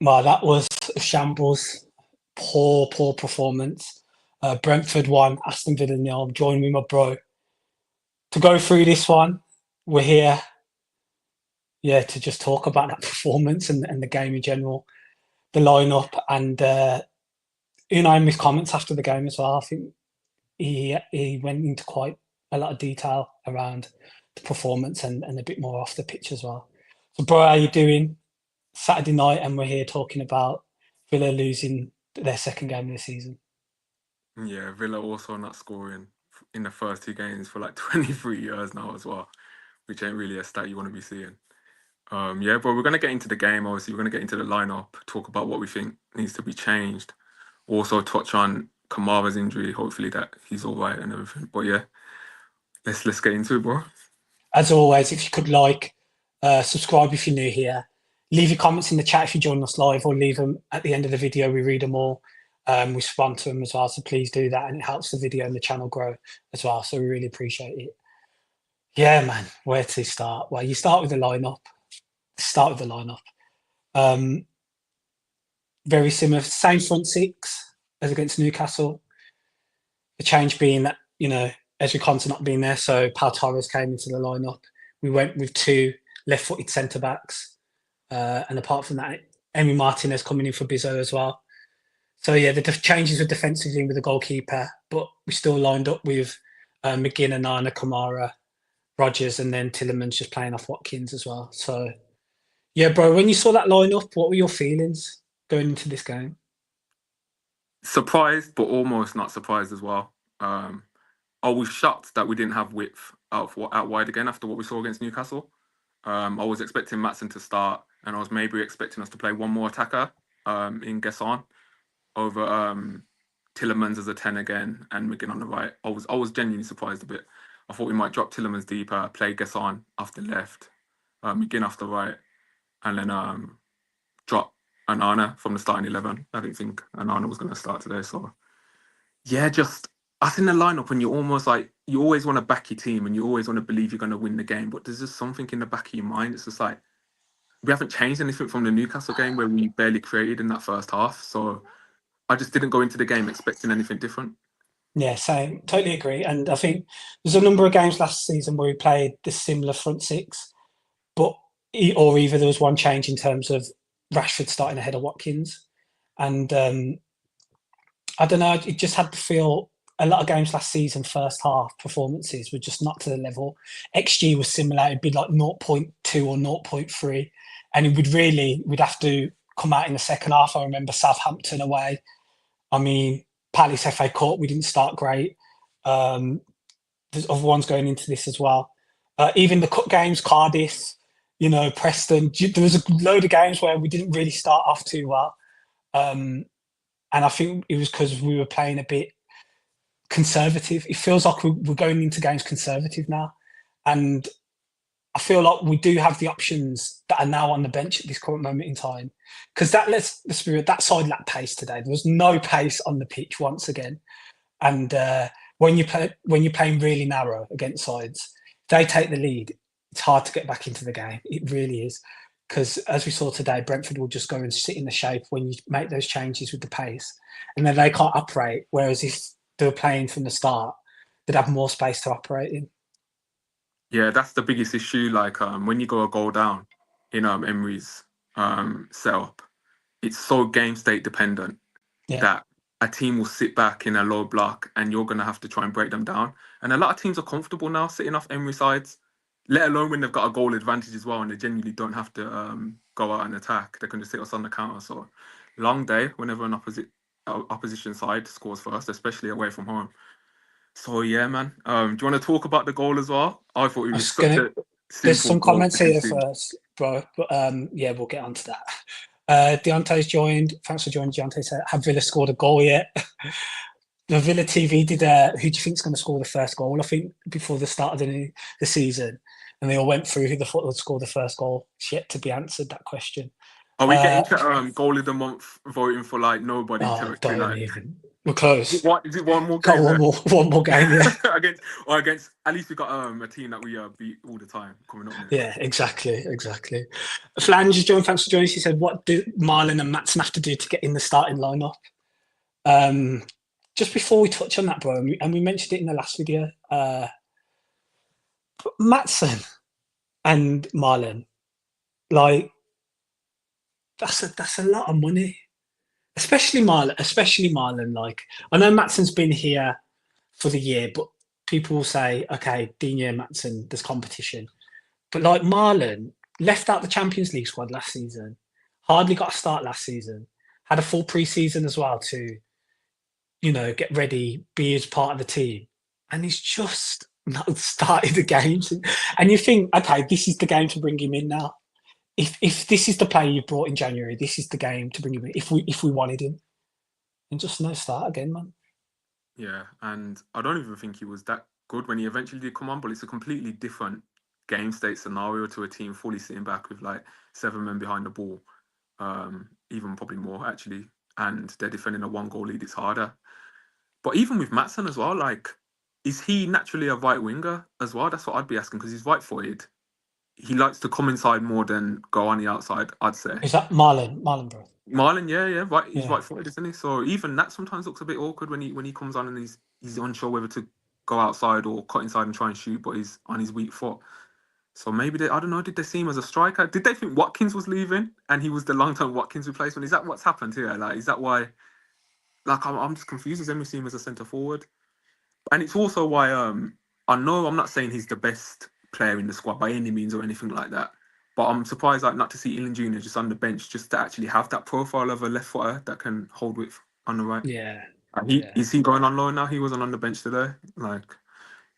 Well, that was a shambles. Poor performance. Brentford won, Aston Villa nil. Join with my bro to go through this one. We're here, yeah, to just talk about that performance and the game in general, the lineup, and Unai's comments after the game as well. I think he went into quite a lot of detail around the performance and a bit more off the pitch as well. So, bro, how you doing? Saturday night, and we're here talking about Villa losing their second game of the season. Yeah, Villa also not scoring in the first two games for like 23 years now as well, which ain't really a stat you want to be seeing. Yeah, but we're going to get into the game. Obviously, we're going to get into the lineup, talk about what we think needs to be changed. Also touch on Kamara's injury, hopefully that he's all right and everything. But yeah, let's get into it, bro. As always, if you could subscribe if you're new here, leave your comments in the chat if you join us live, or leave them at the end of the video. We read them all. We respond to them as well, so please do that, and it helps the video and the channel grow as well. So we really appreciate it. Yeah, man, where to start? Well, you start with the lineup. Very similar, same front six as against Newcastle. The change being that, Ezri Konsa not being there, so Pau Torres came into the lineup. We went with two left-footed centre-backs. And apart from that, Emi Martinez coming in for Bizzo as well. So, yeah, the changes were defensively with the goalkeeper, but we still lined up with McGinn, Anana, Kamara, Rodgers, and then Tielemans just playing off Watkins as well. So, yeah, bro, when you saw that lineup, what were your feelings going into this game? Surprised, but almost not surprised as well. I was shocked that we didn't have width out wide again after what we saw against Newcastle. I was expecting Maatsen to start, and I was maybe expecting us to play one more attacker in Gesson over Tielemans as a 10 again and McGinn on the right. I was genuinely surprised a bit. I thought we might drop Tielemans deeper, play Gesson off the left, McGinn off the right, and then drop Anana from the starting 11. I didn't think Anana was going to start today. So, yeah, just us in the lineup, and you're almost like, you always want to back your team and you always want to believe you're going to win the game. But there's just something in the back of your mind. It's just like, we haven't changed anything from the Newcastle game where we barely created in that first half. So I just didn't go into the game expecting anything different. Yeah, same. Totally agree. And I think there's a number of games last season where we played the similar front six, or either there was one change in terms of Rashford starting ahead of Watkins. And I don't know, it just had to feel a lot of games last season, first half performances were just not to the level. XG was similar. It'd be like 0.2 or 0.3. And we'd have to come out in the second half. I remember Southampton away. I mean, Palace FA Cup, we didn't start great. There's other ones going into this as well. Even the cup games, Cardiff, Preston, there was a load of games where we didn't really start off too well. And I think it was because we were playing a bit conservative. It feels like we're going into games conservative now. And I feel like we do have the options that are now on the bench at this current moment in time. Because that side lacked pace today. There was no pace on the pitch once again. And when you're playing really narrow against sides, they take the lead. It's hard to get back into the game. It really is. Because as we saw today, Brentford will just go and sit in the shape when you make those changes with the pace. And then they can't operate. Whereas if they were playing from the start, they'd have more space to operate in. Yeah, that's the biggest issue. Like when you go a goal down in Emery's setup, it's so game state dependent that a team will sit back in a low block and you're going to have to try and break them down. And a lot of teams are comfortable now sitting off Emery sides, let alone when they've got a goal advantage as well and they genuinely don't have to go out and attack. They can just sit us on the counter. So long day whenever an opposition side scores first, especially away from home. So yeah, man. Do you want to talk about the goal as well? I thought it was such a simple. There's some comments here first, bro. But yeah, we'll get onto that. Deontay's joined. Thanks for joining, Deontay. Said, have Villa scored a goal yet? The Villa TV did. Who do you think's going to score the first goal? I think before the start of the season, and they all went through who they thought would score the first goal. It's yet to be answered, that question. Are we Uh, getting to goal of the month voting for like nobody oh, territory? don't Like, even. We're close. is it one more Got game left? one more game. Yeah, against at least we got a team that we beat all the time coming up next. yeah, exactly. Flange, John, thanks for joining us. He said, "What do Marlon and Matson have to do to get in the starting lineup?" Just before we touch on that, bro, and we mentioned it in the last video, Matson and Marlon, like that's a lot of money, especially Marlon. Especially Marlon. Like I know Matson's been here for the year, but people will say, okay, Digne, Matson, there's competition. But like Marlon left out the Champions League squad last season, hardly got a start last season, had a full pre-season as well to, get ready, be as part of the team. And he's just not started the games. And you think, okay, this is the game to bring him in now. If this is the player you brought in January, this is the game to bring him in. If we wanted him. And just no start again, man. Yeah, and I don't even think he was that good when he eventually did come on, but it's a completely different game state scenario to a team fully sitting back with like 7 men behind the ball, even probably more actually, and they're defending a 1 goal lead. It's harder. But even with Matson as well, like, is he naturally a right winger as well? That's what I'd be asking because he's right-footed. He likes to come inside more than go on the outside, I'd say. Is that Marlon, bro? Marlon, yeah, right. He's Yeah. right-footed, isn't he? So even that sometimes looks a bit awkward when he comes on and he's unsure whether to go outside or cut inside and try and shoot, but he's on his weak foot. So maybe I don't know. Did they see him as a striker? Did they think Watkins was leaving and he was the long-term Watkins replacement? Is that what's happened here? Like, is that why? Like, I'm just confused. Does Emery see him as a centre forward? And it's also why I know I'm not saying he's the best player in the squad by any means or anything like that. But I'm surprised like not to see Ilan Jr. just on the bench, just to actually have that profile of a left footer that can hold width on the right. Yeah. And Yeah. is he going on loan now? He wasn't on the bench today. Like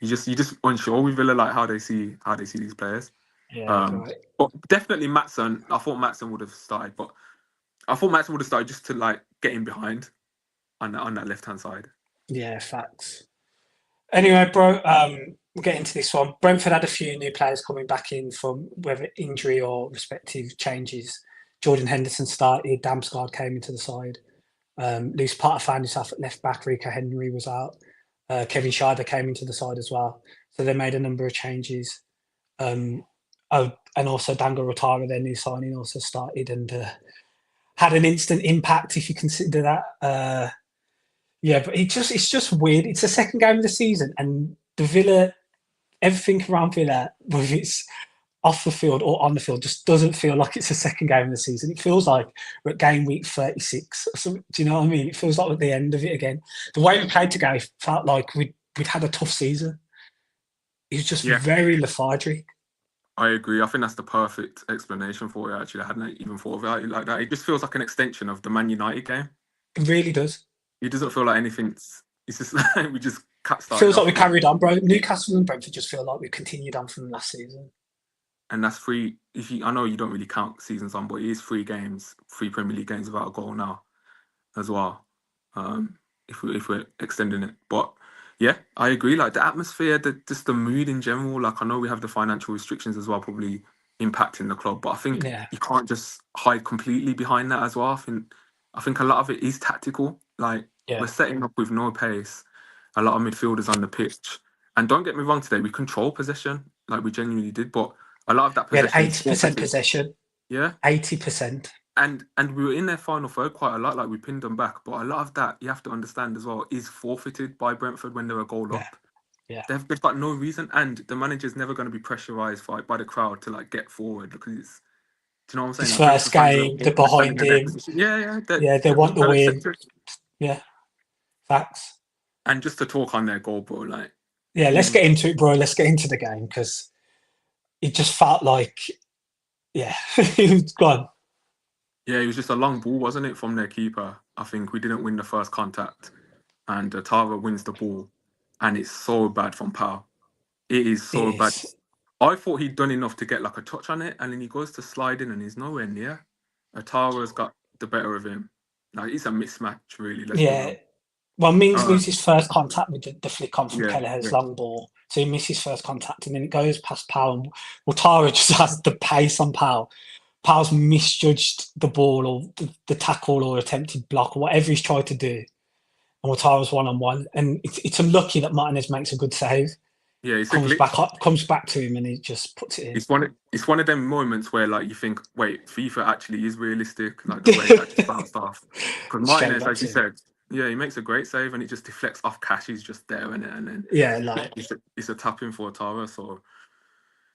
you just unsure with Villa like how they see these players. Yeah, right. But definitely Matson. I thought Matson would have started, but I thought Matson would have started just to like get in behind on that left hand side. Yeah, facts. Anyway, bro, we'll get into this one. Brentford had a few new players coming back in from whether injury or respective changes. Jordan Henderson started, Damsgaard came into the side. Luce Potter found himself at left back, Rico Henry was out. Kevin Scheider came into the side as well. So they made a number of changes. And also Dango Rotara, their new signing, also started and had an instant impact, if you consider that. Yeah, but it's just weird. It's the second game of the season, and the Villa, everything around Villa, whether it's off the field or on the field, just doesn't feel like it's the second game of the season. It feels like we're at game week 36 or something. Do you know what I mean? It feels like we're at the end of it again. The way we played today felt like we'd had a tough season. It was just very lethargic. I agree. I think that's the perfect explanation for it, actually. I hadn't even thought of it like that. It just feels like an extension of the Man United game. It really does. It doesn't feel like anything's... It's just like we just started Feels like we off. carried on, bro. Newcastle and Brentford just feel like we continued on from last season. And that's three... I know you don't really count seasons on, but it is 3 games, 3 Premier League games without a goal now as well, if we're extending it. But yeah, I agree. Like the atmosphere, just the mood in general. Like I know we have the financial restrictions as well, probably impacting the club. But I think you can't just hide completely behind that as well. I think a lot of it is tactical. Like we're setting up with no pace, a lot of midfielders on the pitch. And don't get me wrong, today we control possession, like we genuinely did. But a lot of that possession, we had 80% possession. Yeah, 80%. And we were in their final third quite a lot, like we pinned them back. But a lot of that, you have to understand as well, is forfeited by Brentford when they're a goal up. Yeah. They've got no reason, and the manager's never going to be pressurised by the crowd to like get forward because it's, do you know what I'm saying? His Like, first game, they're behind him. They want the win. Yeah, facts. And just to talk on their goal, bro, like... Yeah, let's get into it, bro. Let's get into the game because it just felt like, it was gone. Yeah, it was just a long ball, wasn't it, from their keeper? I think we didn't win the first contact, and Tara wins the ball, and it's so bad from Pau. It is so bad. I thought he'd done enough to get like a touch on it, and then he goes to slide in, and he's nowhere near. Atara's got the better of him. Like it's a mismatch, really. Well, Mings loses first contact with the flick on from Kelleher's long ball, so he misses first contact, and then it goes past Pau, and Tara just has the pace on Pau. Powell's misjudged the ball or the tackle or attempted block or whatever he's tried to do. And Ouattara's one-on-one. And it's unlucky that Martinez makes a good save. Yeah, it's a Comes glitch. back up, comes back to him and he just puts it in. It's one of them moments where like you think, wait, FIFA actually is realistic, like the way that just bounced off. Because Straight Martinez, back as you to him. said, yeah, he makes a great save and it just deflects off Cash. He's just there and then Yeah, like it's a tap in for Tara. So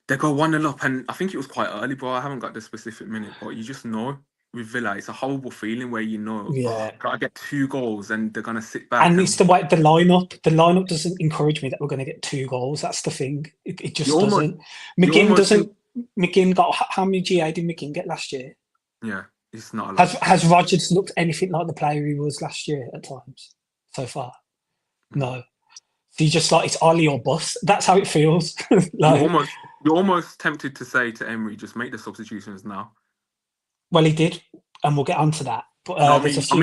they go 1-0 up, and I think it was quite early, bro. I haven't got the specific minute, but you just know with Villa, it's a horrible feeling where you know, yeah. gotta get 2 goals and they're gonna sit back. And it's the way the lineup. The lineup doesn't encourage me that we're going to get 2 goals. That's the thing. It you just almost, doesn't. you McGinn almost doesn't. think, McGinn got how many GA did McGinn get last year? yeah, it's not a lot. Has Rodgers looked anything like the player he was last year at times so far? No. So you just like it's Ollie or bust. That's how it feels. Like, You're almost tempted to say to Emery, just make the substitutions now. well, he did, and we'll get onto that. But No, there's a few.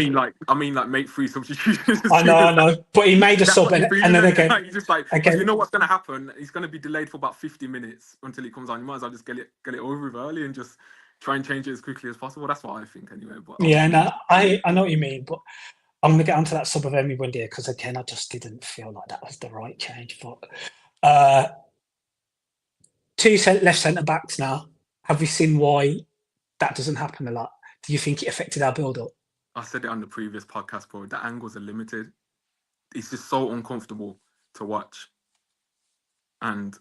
I mean, like make 3 substitutions. I know. But he made a That's sub, what you're and feeling, then and again, like, you're just like, because again, you know what's going to happen. He's going to be delayed for about 50 minutes until he comes on. You might as well just get it over with early and just try and change it as quickly as possible. That's what I think, anyway. But yeah, no, I know what you mean, but I'm going to get onto that sub of Emery Buendia because again, I just didn't feel like that was the right change. But 2 left centre backs now. Have we seen why that doesn't happen a lot? Do you think it affected our build up? I said it on the previous podcast, bro. The angles are limited. It's just so uncomfortable to watch, and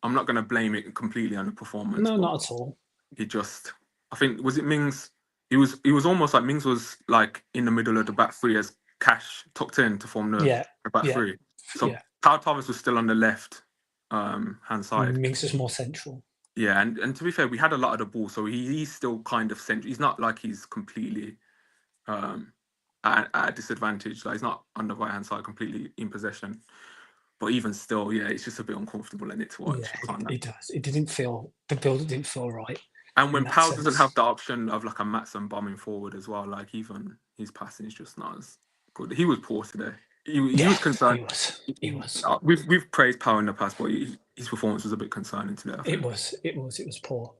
I'm not going to blame it completely on the performance. No, not at all. He just, I think, was it Mings? He was almost like Mings was like in the middle of the back 3 as Cash tucked in to form the back 3. So Pau Torres was still on the left hand side. Mings is more central. Yeah, and to be fair, we had a lot of the ball, so he's still kind of central. He's not like he's completely at a disadvantage. Like he's not on the right hand side completely in possession. But even still, yeah, it's just a bit uncomfortable in it to watch. Yeah, it does. It didn't feel the build didn't feel right. And when Powell doesn't have the option of like a Matson bombing forward as well, like even his passing is just not as good. He was poor today. He was concerned. He was. We've praised Powell in the past, but his performance was a bit concerning today. It was poor.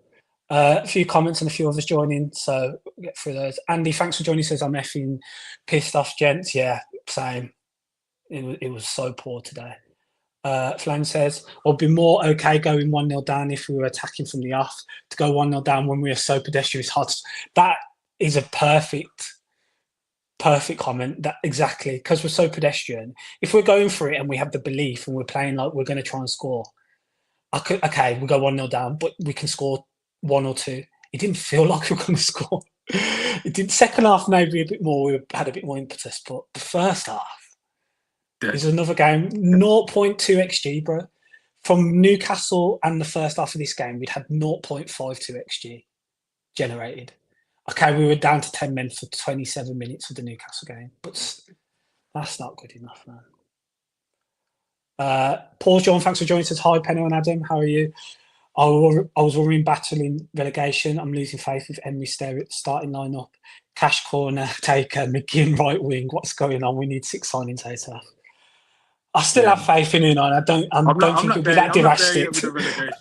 A few comments and a few others joining, so we'll get through those. Andy, thanks for joining. Says I'm effing pissed off, gents. Yeah, same. It was so poor today. Flan says, I'll be more okay going 1-0 down if we were attacking from the off. To go 1-0 down when we are so pedestrian is hard. That is a perfect comment. That exactly, because we're so pedestrian. If we're going for it and we have the belief and we're playing like we're going to try and score, okay, we'll go 1-0 down, but we can score 1 or 2. It didn't feel like we were going to score. It did. Second half, maybe a bit more. We had a bit more impetus, but the first half, is another game, 0.2 XG, bro. From Newcastle and the first half of this game, we'd had 0.52 XG generated. Okay, we were down to 10 men for 27 minutes of the Newcastle game, but that's not good enough, man. Paul John, thanks for joining us. Hi, Penno and Adam. How are you? I was worrying battling relegation. I'm losing faith with Emery starting lineup. Cash corner, Taker, McGinn right wing. What's going on? We need 6 signings later. I still have faith in Unai. I don't think it'll be that drastic.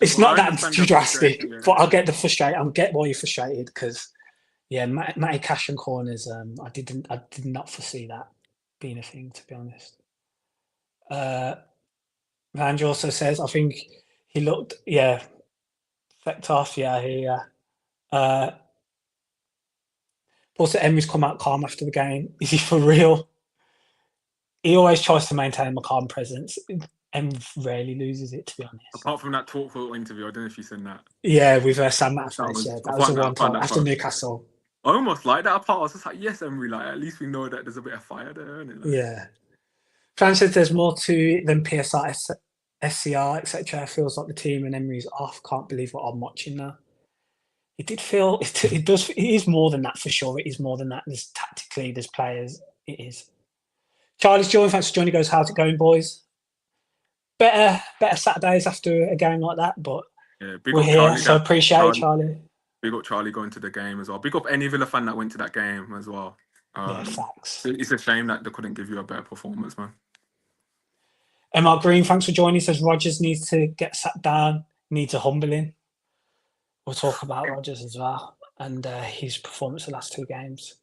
It's not that drastic, but I'll get the frustrated. I'll get why you're frustrated because, yeah, Matty Cash and corners. I did not foresee that being a thing, to be honest. Vange also says, I think he looked, fecked off. Also, Emery's come out calm after the game. Is he for real? He always tries to maintain a calm presence and rarely loses it, to be honest. Apart from that talkful interview, I don't know if you seen that. Yeah, with Sam Matthews. That was the one time after Newcastle. I almost like that part. I was just like, yes, Emery, like, at least we know that there's a bit of fire there, isn't it? Like, yeah. Fran says there's more to it than PSR, SCR, etc. Feels like the team and Emery's off. Can't believe what I'm watching now. It did feel, it does, it is more than that for sure. It is more than that. There's tactically, there's players. It is. Charlie's joining. Thanks for joining. Goes, how's it going, boys? Better Saturdays after a game like that, but we're here, Charlie, so appreciate it, Charlie. Big up Charlie going to the game as well. Big up any Villa fan that went to that game as well. Facts. It's a shame that they couldn't give you a better performance, man. MR Green, thanks for joining. He says Rodgers needs to get sat down, needs a humbling. we'll talk about Rodgers as well and his performance the last 2 games.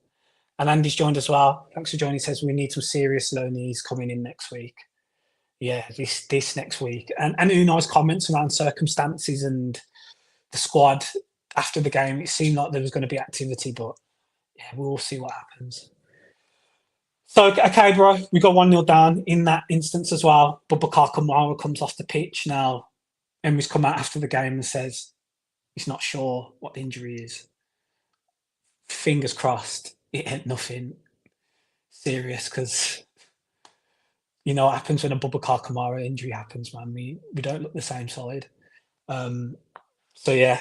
And Andy's joined as well. Thanks for joining. He says we need some serious loanies coming in next week. Yeah, this next week. And Unai's comments around circumstances and the squad after the game, it seemed like there was going to be activity, but yeah, we'll see what happens. So, okay, bro, we got 1-0 down in that instance as well. But Bakar Kamara comes off the pitch now. Emery's come out after the game and says he's not sure what the injury is. Fingers crossed it ain't nothing serious, because you know what happens when a Boubacar Kamara injury happens, man. We don't look the same side. So yeah.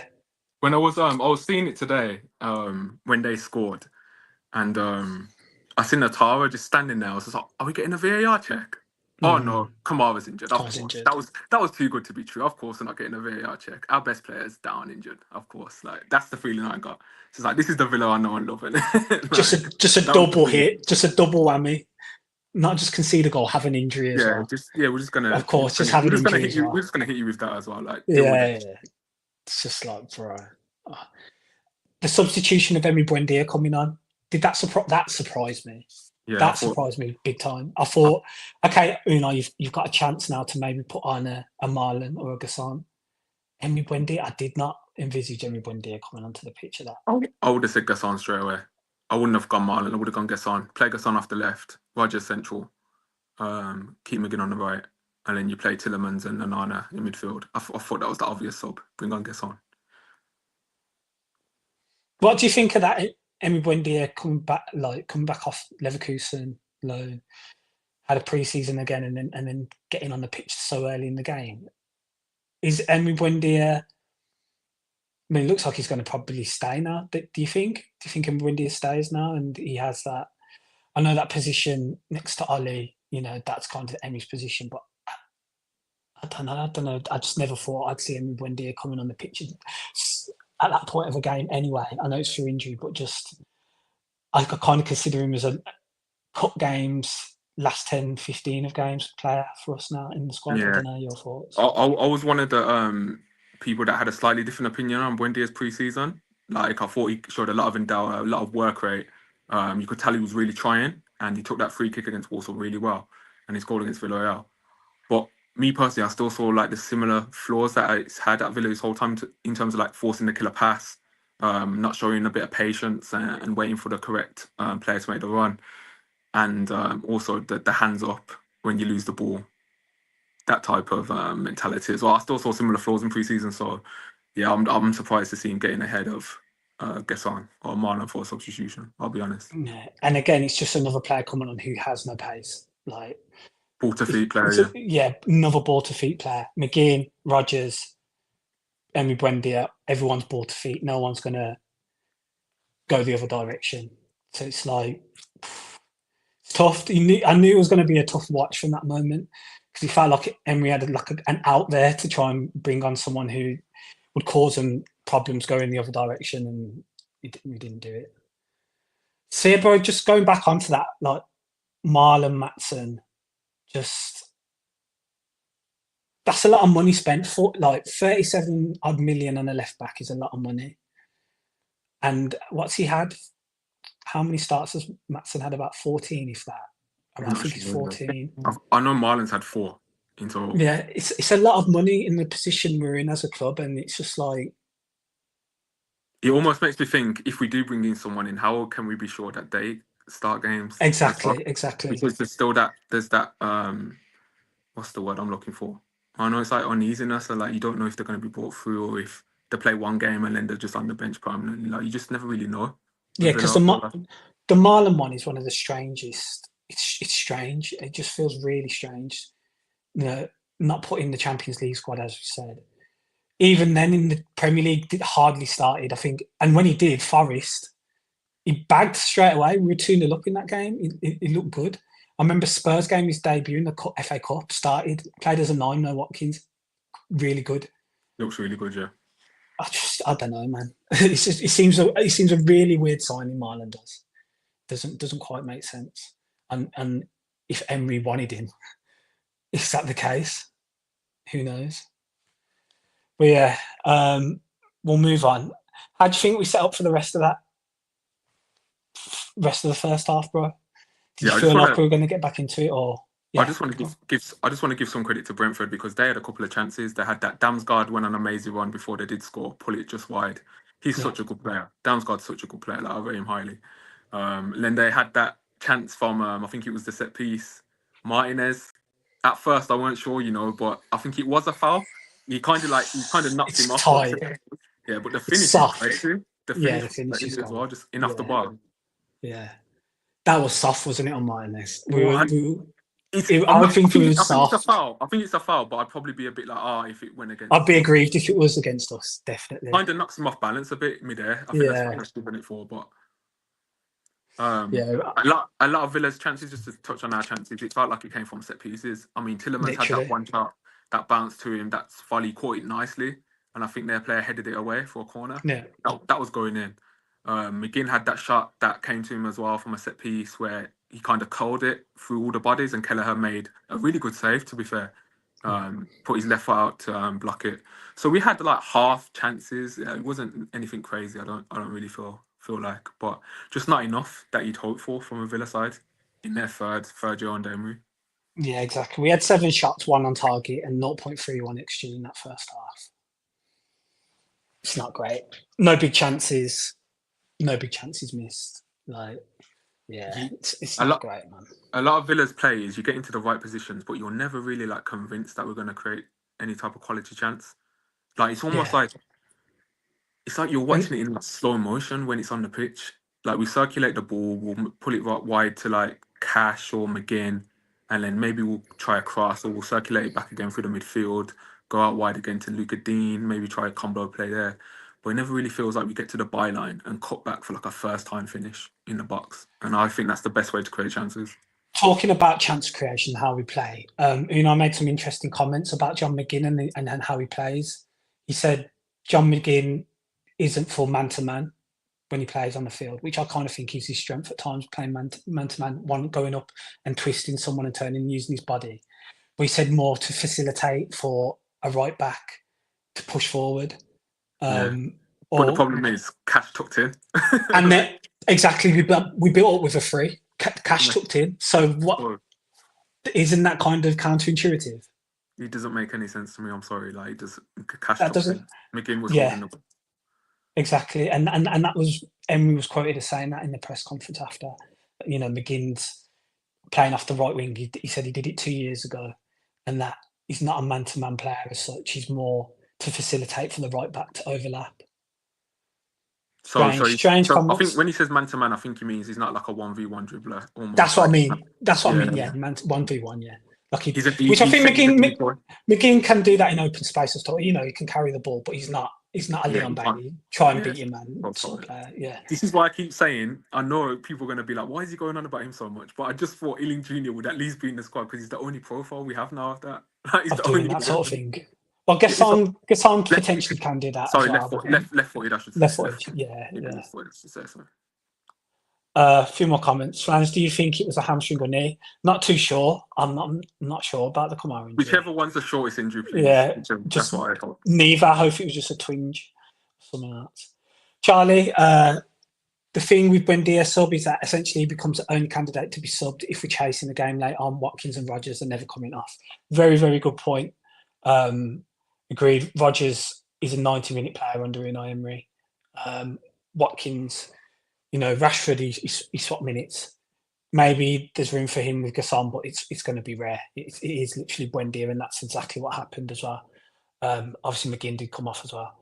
When I was seeing it today, when they scored, and I seen Atara just standing there. I was just like, "Are we getting a VAR check?" Oh no, Kamara's injured. Of course, Injured. that was too good to be true. Of course, we're not getting a VAR check. Our best player's down injured. Of course, like that's the feeling I got. It's just like this is the Villa I know and love. Like, just a double hit, just a double whammy. Not just concede a goal, have an injury as well. We're just gonna. Of course, just have an injury as well. We're just gonna hit you with that as well. Like, yeah. It's just like, bro. The substitution of Emery Buendia coming on, did that surprise me? Yeah, that surprised me big time. I thought, okay, Unai, you've got a chance now to maybe put on a Marlon or a Gassan. Emery Buendia, I did not envisage Emery Buendia coming onto the pitch of that. I would have said Gassan straight away. I wouldn't have gone Marlon. I would have gone Gassan. Play Gassan off the left. Rodgers central. Keep McGinn on the right. And then you play Tillemans and Onana in midfield. I thought that was the obvious sub. Bring on Gassan. What do you think of that? Emery Buendia coming back off Leverkusen loan, had a pre-season again, and then getting on the pitch so early in the game. Is Emery Buendia? I mean, it looks like he's going to probably stay now. Do you think? Do you think Emery Buendia stays now, and he has that? I know that position next to Oli. You know, that's kind of Emery's position, but I don't know. I just never thought I'd see Emery Buendia coming on the pitch at that point of a game anyway. I know it's through injury, but just I kind of consider him as a cup games, last 10, 15 of games player for us now in the squad. Yeah. I don't know your thoughts. I was one of the people that had a slightly different opinion on Buendia's pre-season. Like, I thought he showed a lot of endeavour, a lot of work rate. You could tell he was really trying, and he took that free kick against Walsall really well, and he scored against Villarreal. But me personally, I still saw like the similar flaws that it's had at Villa this whole time in terms of like forcing the killer pass, not showing a bit of patience and waiting for the correct player to make the run, and also the hands up when you lose the ball. That type of mentality as well. I still saw similar flaws in pre-season, so yeah, I'm surprised to see him getting ahead of Gassan or Marlon for a substitution. I'll be honest. Yeah. And again, it's just another player coming on who has no pace. Like, ball to feet player. Yeah, another ball to feet player. McGinn, Rodgers, Emery Buendia, everyone's ball to feet. No one's going to go the other direction. So it's like, it's tough. I knew it was going to be a tough watch from that moment, because he felt like Emery had like an out there to try and bring on someone who would cause them problems going the other direction, and we didn't do it. So yeah, bro, just going back onto that, like Marlon Matson, just that's a lot of money spent for like 37 odd million on a left back is a lot of money. And what's he had? How many starts has Matson had? About 14, if that. I think it's 14. I know Marlon's had 4 in total. Yeah, it's a lot of money in the position we're in as a club, and it's just like, it almost makes me think, if we do bring in someone in, how can we be sure that they start games? Exactly. Because there's still that what's the word I'm looking for? I know it's like uneasiness, or like you don't know if they're going to be brought through, or if they play one game and then they're just on the bench permanently. Like, you just never really know. Yeah, because the Marlon one is one of the strangest. It's strange. It just feels really strange. You know, not put in the Champions League squad, as we said. Even then, in the Premier League, it hardly started, I think. And when he did, Forest, he bagged straight away. We were 2-0 up in that game. It looked good. I remember Spurs game, his debut in the FA Cup, started, played as a 9, no Watkins. Really good. Looks really good, yeah. I don't know, man. It seems a really weird signing, Marlon does. Doesn't quite make sense. And if Emery wanted him, is that the case? Who knows? But yeah, we'll move on. How do you think we set up for the rest of the first half, bro? Did Yeah, you feel like we were going to get back into it, or I yeah? just want to I just want to give some credit to Brentford because they had a couple of chances. They had that Damsgaard went on an amazing run before they did score, pull it just wide. He's Yeah, such a good player. Damsgaard's such a good player. Like, I rate him highly. And then they had that chance from I think it was the set piece, Martinez. At first, I weren't sure, but I think it was a foul. He kind of knocks it's him off, but tight. yeah, but the It's finish is soft. crazy. The Yeah, finish the was finish is crazy as gone. well, just in off the Yeah, bar. yeah. That was soft, wasn't it, on my list? We Well, were, and I'm I not. think it I was think it's a soft. foul. I think it's a foul, but I'd probably be a bit like, if it went I'd against. be aggrieved if it was against us, definitely. Kind of knocks him off balance a bit midair. I think that's what Yeah, he's given it for. But yeah, a lot of Villa's chances, just to touch on our chances, it felt like it came from set pieces. I mean, Tillerman's had that literally. one shot that bounced to him. That's Folly caught it nicely, and I think their player headed it away for a corner. Yeah, That was going in. McGinn had that shot that came to him as well from a set piece where he kind of curled it through all the bodies, and Kelleher made a really good save. To be fair, yeah. put his left foot out to block it. So we had like half chances. It wasn't anything crazy. I don't really feel like, but just not enough that you'd hope for from a Villa side in their third year under Emery. Yeah, exactly. We had 7 shots, one on target, and 0.31 XG in that first half. It's not great. No big chances. No big chances missed. Like, yeah, You, it's a not lot great, man. a lot of Villa's plays, you get into the right positions, but you're never really like convinced that we're going to create any type of quality chance. Like it's almost Yeah, like it's like you're and watching it in like slow motion when it's on the pitch. Like we circulate the ball, we'll pull it right wide to like Cash or McGinn, and then maybe we'll try a cross or we'll circulate it back again through the midfield, go out wide again to Luca Dean, maybe try a combo play there. But it never really feels like we get to the byline and cut back for like a first time finish in the box. And I think that's the best way to create chances. talking about chance creation, how we play. I made some interesting comments about John McGinn and how he plays. He said John McGinn isn't for man to man when he plays on the field, which I kind of think is his strength at times, playing man to man, one going up and twisting someone and turning, using his body. But he said more to facilitate for a right back to push forward. Yeah. Um, But the or problem is Cash tucked in. and then exactly we built up with a free cash Yeah. tucked in. So what Well, isn't that kind of counterintuitive? it doesn't make any sense to me. I'm sorry. Like, just Cash That tucked doesn't. in. McGinn was Yeah, holding the. exactly. And that was Emery was quoted as saying that in the press conference after. McGinn's playing off the right wing. He said he did it 2 years ago, and that he's not a man to man player as such. He's more to facilitate for the right back to overlap. Strange So I think comments. when he says man to man, I think he means he's not like a 1v1 dribbler, almost That's what I like mean. That's what I yeah, mean. Yeah, man, 1v1. Yeah, like which I he's think saying he's a decoy. McGinn can do that in open space. As well. He can carry the ball, but he's not. He's not a Yeah, Leon he can't. Bailey. Try and Yeah, beat your man well, sort of player. Yeah, this is why I keep saying I know people are going to be like, why is he going on about him so much? But I just thought Ealing Junior would at least be in the squad because he's the only profile we have now of that. Like, he's of the doing only that sort of one. thing. Well, It's not Gasson left. potentially can do that as Sorry, well. But left footed. I should say left footed. Yeah, Yeah, yeah. left footed. I should say so. A few more comments. Frans, do you think it was a hamstring or knee? Not too sure. I'm not sure about the Kamara injury. Whichever one's the shortest injury, please. Yeah, That's just what I thought. neither. I hope it was just a twinge, something else. Charlie, the thing with Buendia sub is that essentially he becomes the only candidate to be subbed if we're chasing the game late on. Watkins and Rogers are never coming off. Very, very good point. Agreed. Rogers is a 90-minute player under Unai Emery. Watkins, Rashford, he swapped minutes. Maybe there's room for him with Gasson, but it's going to be rare. It is literally Buendia, and that's exactly what happened as well. Obviously, McGinn did come off as well.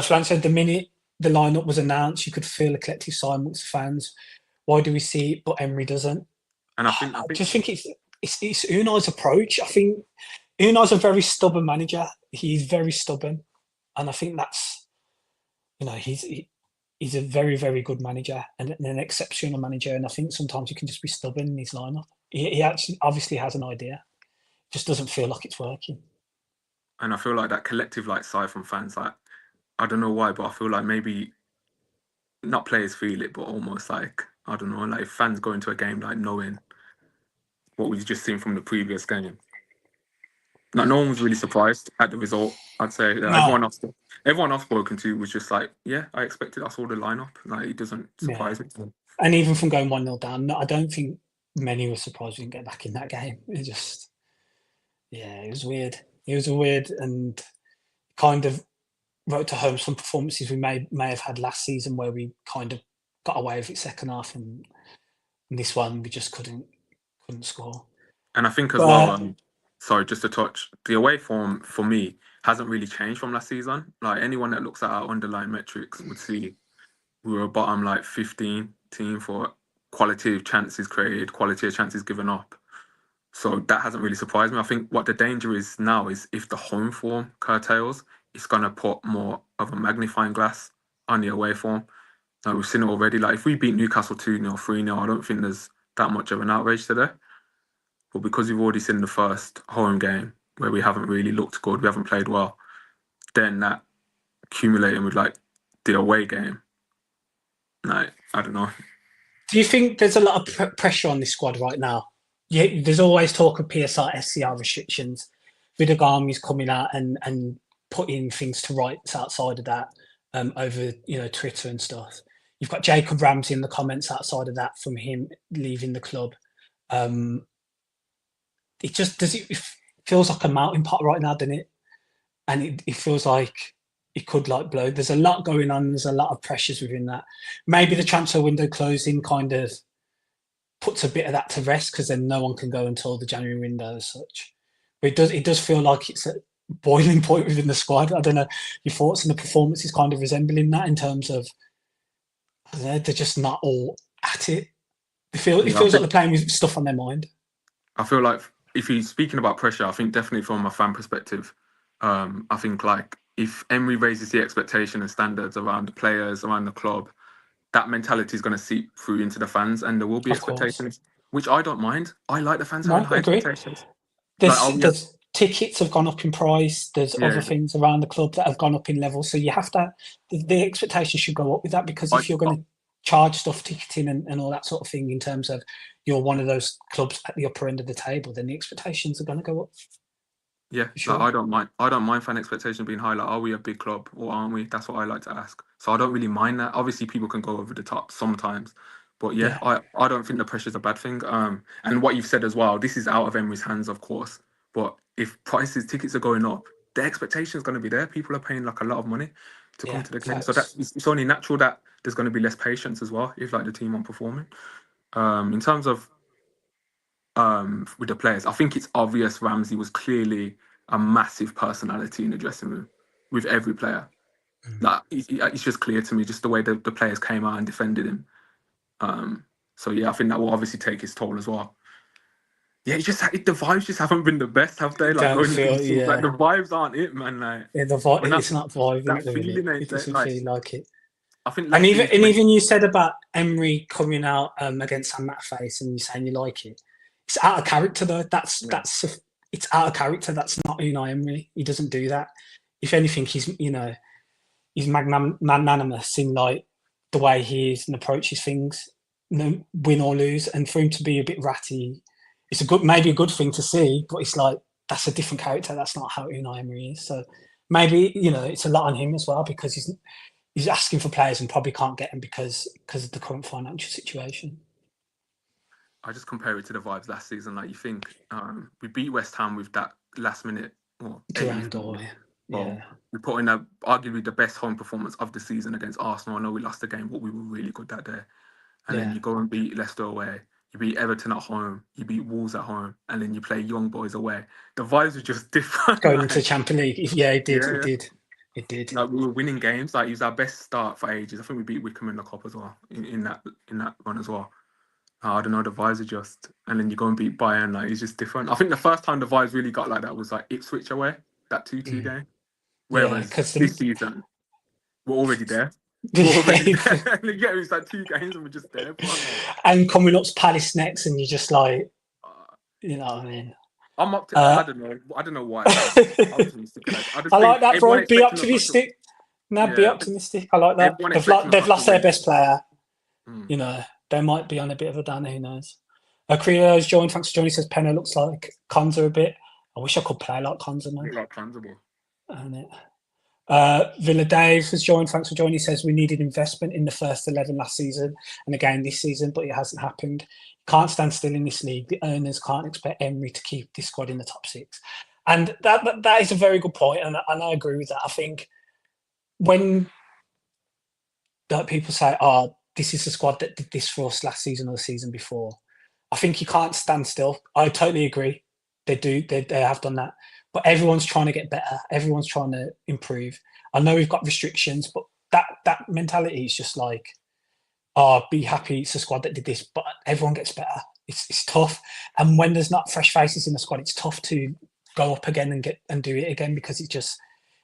Flan said the minute the lineup was announced, you could feel a collective sigh amongst the fans. Why do we see it, but Emery doesn't? And I just think it's Unai's approach. I think Unai's a very stubborn manager. He's very stubborn, and I think that's he's a very very good manager and an exceptional manager. And I think sometimes he can just be stubborn in his lineup. He actually obviously has an idea, just doesn't feel like it's working. and I feel like that collective like sigh from fans, like I don't know why, but I feel like maybe not players feel it, but almost like I don't know, like fans go into a game like knowing what we've just seen from the previous game. Like, no one was really surprised at the result. I'd say No, everyone I've spoken to was just like, yeah, I expected. I saw the lineup. Like, it doesn't yeah. surprise me. And even from going 1-0 down, no, I don't think many were surprised we didn't get back in that game. It just, yeah, it was weird. It was weird and kind of wrote to home some performances we may have had last season where we kind of got away with it second half, and this one we just couldn't score. And I think as well, But sorry, just to touch, the away form for me hasn't really changed from last season. Like, anyone that looks at our underlying metrics would see we were a bottom like 15 team for quality of chances created, quality of chances given up. So that hasn't really surprised me. I think what the danger is now is if the home form curtails, it's going to put more of a magnifying glass on the away form. Like, we've seen it already. Like, if we beat Newcastle 2-0, 3-0, I don't think there's that much of an outrage today. But because we've already seen the first home game where we haven't really looked good, we haven't played well, then that accumulating with like the away game, like, I don't know. do you think there's a lot of pressure on this squad right now? Yeah, there's always talk of PSR, SCR restrictions. Vidagami's coming out and putting things to rights outside of that, over Twitter and stuff. You've got Jacob Ramsey in the comments outside of that from him leaving the club. Um, it feels like a melting pot right now, doesn't it? And it feels like it could like blow. There's a lot going on. There's a lot of pressures within that. Maybe the transfer window closing kind of puts a bit of that to rest because then no one can go until the January window as such. But it does feel like it's a boiling point within the squad. I don't know your thoughts, and the performance is kind of resembling that in terms of, I don't know, they're just not all at it. It Yeah, feels like they're playing with stuff on their mind. I feel like if you're speaking about pressure, I think definitely from a fan perspective, I think like if Emery raises the expectation and standards around the players, around the club, that mentality is going to seep through into the fans, and there will be Of course, expectations, which I don't mind. I like the fans having no, high agree. expectations. Like, There's tickets have gone up in price. There's yeah, other things around the club that have gone up in level. So you have to, the expectation should go up with that, because I, if you're going to charge stuff, ticketing and all that sort of thing, in terms of you're one of those clubs at the upper end of the table, then the expectations are going to go up. yeah, For like, sure. I don't mind fan expectations being high. Like, are we a big club or aren't we? That's what I like to ask. So I don't really mind that. Obviously, people can go over the top sometimes, but yeah, Yeah. I don't think the pressure is a bad thing. And what you've said as well, this is out of Emery's hands, of course. But if tickets are going up, the expectation is going to be there. People are paying like a lot of money to come Yeah. to the game, so Facts. it's only natural that there's going to be less patience as well if like the team aren't performing. In terms of with the players, I think it's obvious Ramsey was clearly a massive personality in the dressing room with every player. Mm. Like, it's just clear to me, just the way the players came out and defended him. So yeah, I think that will obviously take its toll as well. Yeah, the vibes just haven't been the best, have they? Like, Don't going into feel, these things, like, yeah. the vibes aren't it, man. Like, Yeah, when that it's not vibing that at the minute. feeling ain't It there. doesn't Like, feel like it. I think And last season when even you said about Emery coming out against Sam Face, and you saying you like it. It's out of character though. yeah, It's out of character. That's not Unai Emery. He doesn't do that. If anything, he's magnanimous in like the way he is and approaches things, win or lose. And for him to be a bit ratty, it's maybe a good thing to see, but it's like that's a different character. That's not how Unai Emery is. So maybe it's a lot on him as well, because he's asking for players and probably can't get them because of the current financial situation. I just compare it to the vibes last season. Like, you think we beat West Ham with that last minute or 80th Durandor, minute goal. yeah, We put in arguably the best home performance of the season against Arsenal. I know we lost the game, but we were really good that day. And then yeah. you go and beat Leicester away. You beat Everton at home. You beat Wolves at home, and then you play Young Boys away. The vibes were just different. Going into Like, the Champions League, yeah, it did, yeah, it yeah. did, it did. Like, we were winning games. Like, it was our best start for ages. I think we beat Wickham in the Cup as well in that run as well. I don't know, the vibes are just, and then you go and beat Bayern, like, it's just different. I think the first time the vibes really got like that was like Ipswich away, that 2-2 Mm. game. Yeah, Whereas because this season, we're already there. We're already yeah, there. Yeah, it's like 2 games and we're just there. and coming up to Palace next, and you're just like, Uh, you know what I mean. I'm up to, Uh, I don't know why. I'm optimistic. Like, I just I like think that, everyone bro. Be expecting us not to, optimistic. No, be yeah, I think optimistic. I like that. everyone expecting us They've not to lost their win. best player. Mm. They might be on a bit of a downer. Who knows? Creo's joined. Thanks for joining. He says Penno looks like Conza a bit. I wish I could play like Konza, man. Like tangible. And it. Villa Dave has joined. Thanks for joining. He says we needed investment in the first 11 last season and again this season, but it hasn't happened. Can't stand still in this league. The owners can't expect Emery to keep this squad in the top six. And that is a very good point, and I agree with that. I think when people say, "Oh, this is the squad that did this for us last season or the season before," I think you can't stand still. I totally agree. They do. They have done that. But everyone's trying to get better. Everyone's trying to improve. I know we've got restrictions, but that mentality is just like, oh, be happy it's a squad that did this, but everyone gets better. It's tough. And when there's not fresh faces in the squad, it's tough to go up again and do it again because it just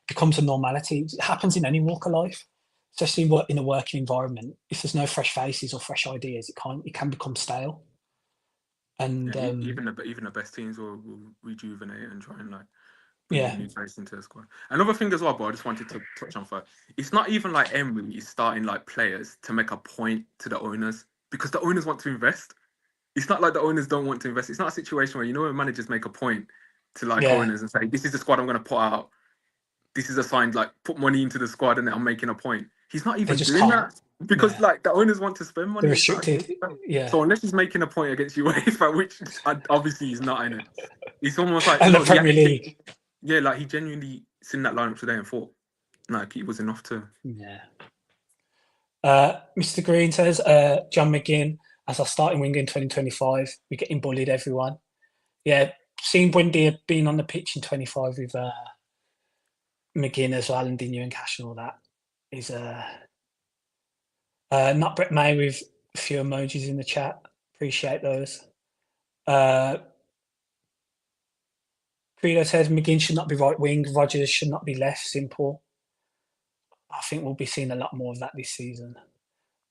becomes a normality. It happens in any walk of life, especially in a working environment. If there's no fresh faces or fresh ideas, it can become stale. And even the best teams will rejuvenate and try and like bring yeah, a new face into the squad. Another thing as well, but I just wanted to touch on first. It's not even like Emery is starting like players to make a point to the owners because the owners want to invest. It's not like the owners don't want to invest. It's not a situation where when managers make a point to like yeah, owners and say, "This is the squad I'm going to put out. This is a sign like put money into the squad and I'm making a point." He's not they even just doing can't. that because Yeah, like the owners want to spend they're money. It's not a case restricted. of that. Yeah, So unless he's making a point against UEFA, which obviously he's not in it, it's almost like and the look, Premier League. like he genuinely seen that lineup today and thought like it was enough to. Yeah. Mr. Green says, John McGinn, as our starting winger in 2025, we're getting bullied, everyone. Yeah, seeing Buendia being on the pitch in 25 with McGinn as well and Dinu and Cash and all that is not Brett May with a few emojis in the chat. Appreciate those. Credo says McGinn should not be right wing, Rogers should not be left. Simple. I think we'll be seeing a lot more of that this season.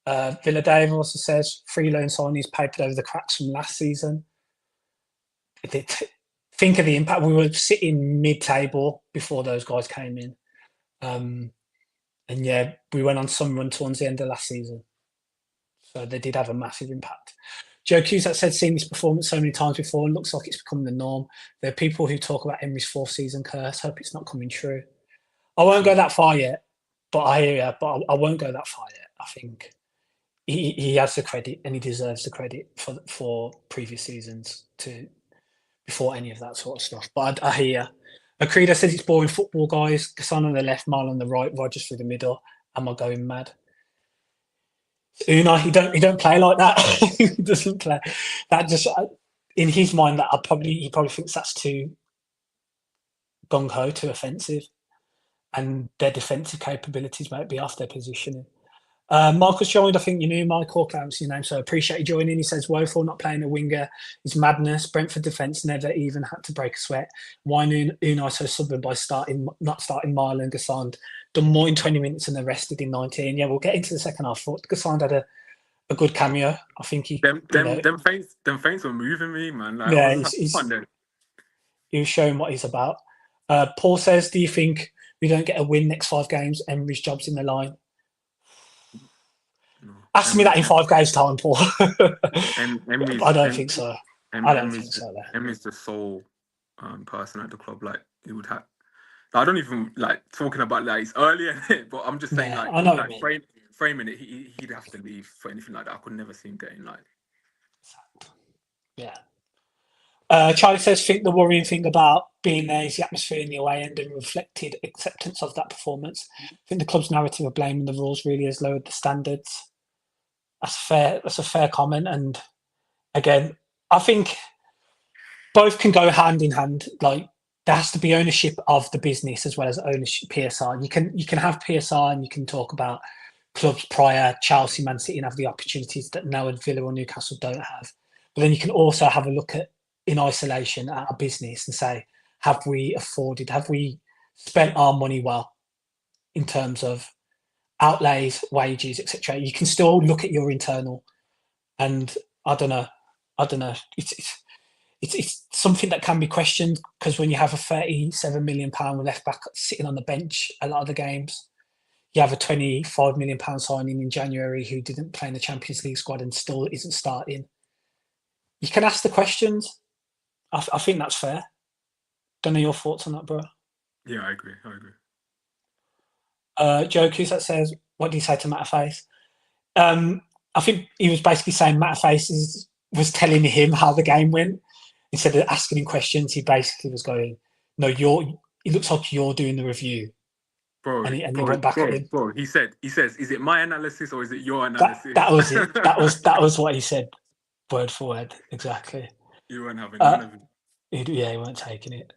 Villa Dave also says 3 loan signings papered over the cracks from last season. Think of the impact. We were sitting mid-table before those guys came in. And yeah, we went on some run towards the end of last season. So they did have a massive impact. Joe Cusack said, seen this performance so many times before and looks like it's becoming the norm. There are people who talk about Emery's 4th season curse. Hope it's not coming true. I won't go that far yet, but I hear you. But I won't go that far yet. I think he has the credit and he deserves the credit for previous seasons before any of that sort of stuff. But I hear Akrida says it's boring football, guys. Gasson on the left, Marl on the right, Rogers through the middle. Am I going mad? Unai, he don't play like that. He doesn't play. That just in his mind that he probably thinks that's too gung ho, too offensive, and their defensive capabilities might be off their positioning. Marcus joined. I think you knew Michael. Can't see your name, so I appreciate you joining. He says woeful not playing a winger is madness. Brentford defence never even had to break a sweat. Why Unai so stubborn by not starting Marlon and Gassand? Done more in 20 minutes and arrested in 19. Yeah, we'll get into the second half. Gassand had a good cameo. I think Them feints were moving me, man. Like, yeah, I was he was showing what he's about. Paul says, do you think we don't get a win next 5 games? Emery's job's in the line. No. Ask me that in 5 games' time, Paul. I don't think so. I don't think so. Emery's the sole person at the club. Like he would have. I don't even like talking about like it's earlier, but I'm just saying I know framing it. He'd have to leave for anything like that. I could never see him getting like. Yeah. Charlie says, think the worrying thing about being there is the atmosphere in the away end and reflected acceptance of that performance. I think the club's narrative of blaming the rules really has lowered the standards. That's fair. That's a fair comment. And again, I think both can go hand in hand. Like there has to be ownership of the business as well as ownership PSR. You can have PSR and you can talk about clubs prior, Chelsea, Man City, and have the opportunities that now Villa or Newcastle don't have. But then you can also have a look at in isolation at a business and say, have we spent our money well in terms of outlays, wages, etc. You can still look at your internal, and I don't know. It's something that can be questioned because when you have a £37 million left back sitting on the bench a lot of the games, you have a £25 million signing in January who didn't play in the Champions League squad and still isn't starting. You can ask the questions. I think that's fair. Don't know your thoughts on that, bro. Yeah, I agree. I agree. Joe Cusack says, "What do you say to Matterface?" I think he was basically saying Matterface was telling him how the game went instead of asking him questions. He basically was going, "No, you're. It looks like you're doing the review," Bro, and he bro, went back at bro, him. bro. He says, is it my analysis or is it your That analysis? was it. That was what he said, word for word, exactly. You weren't having Uh, none of it. he weren't taking it.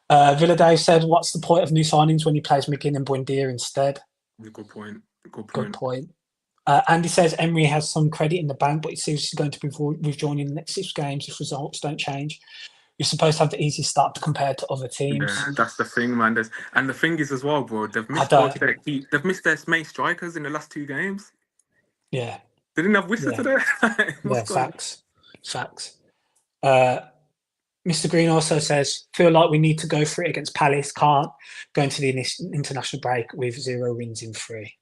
Villa Dave said, "What's the point of new signings when he plays McGinn and Buendia instead?" Good point. Good Good point. point. Andy says Emery has some credit in the bank, but he seems he's going to be withdrawn in the next 6 games if results don't change. You're supposed to have the easiest start compared to other teams. Yeah, that's the thing, man. And the thing is as well, bro. They've I missed don't. both their key. They've missed their main strikers in the last 2 games. Yeah, They didn't have Whistler yeah, today. What's yeah. going on? Facts. Uh, Mr. Green also says, "Feel like we need to go for it against Palace. Can't go into the international break with 0 wins in 3."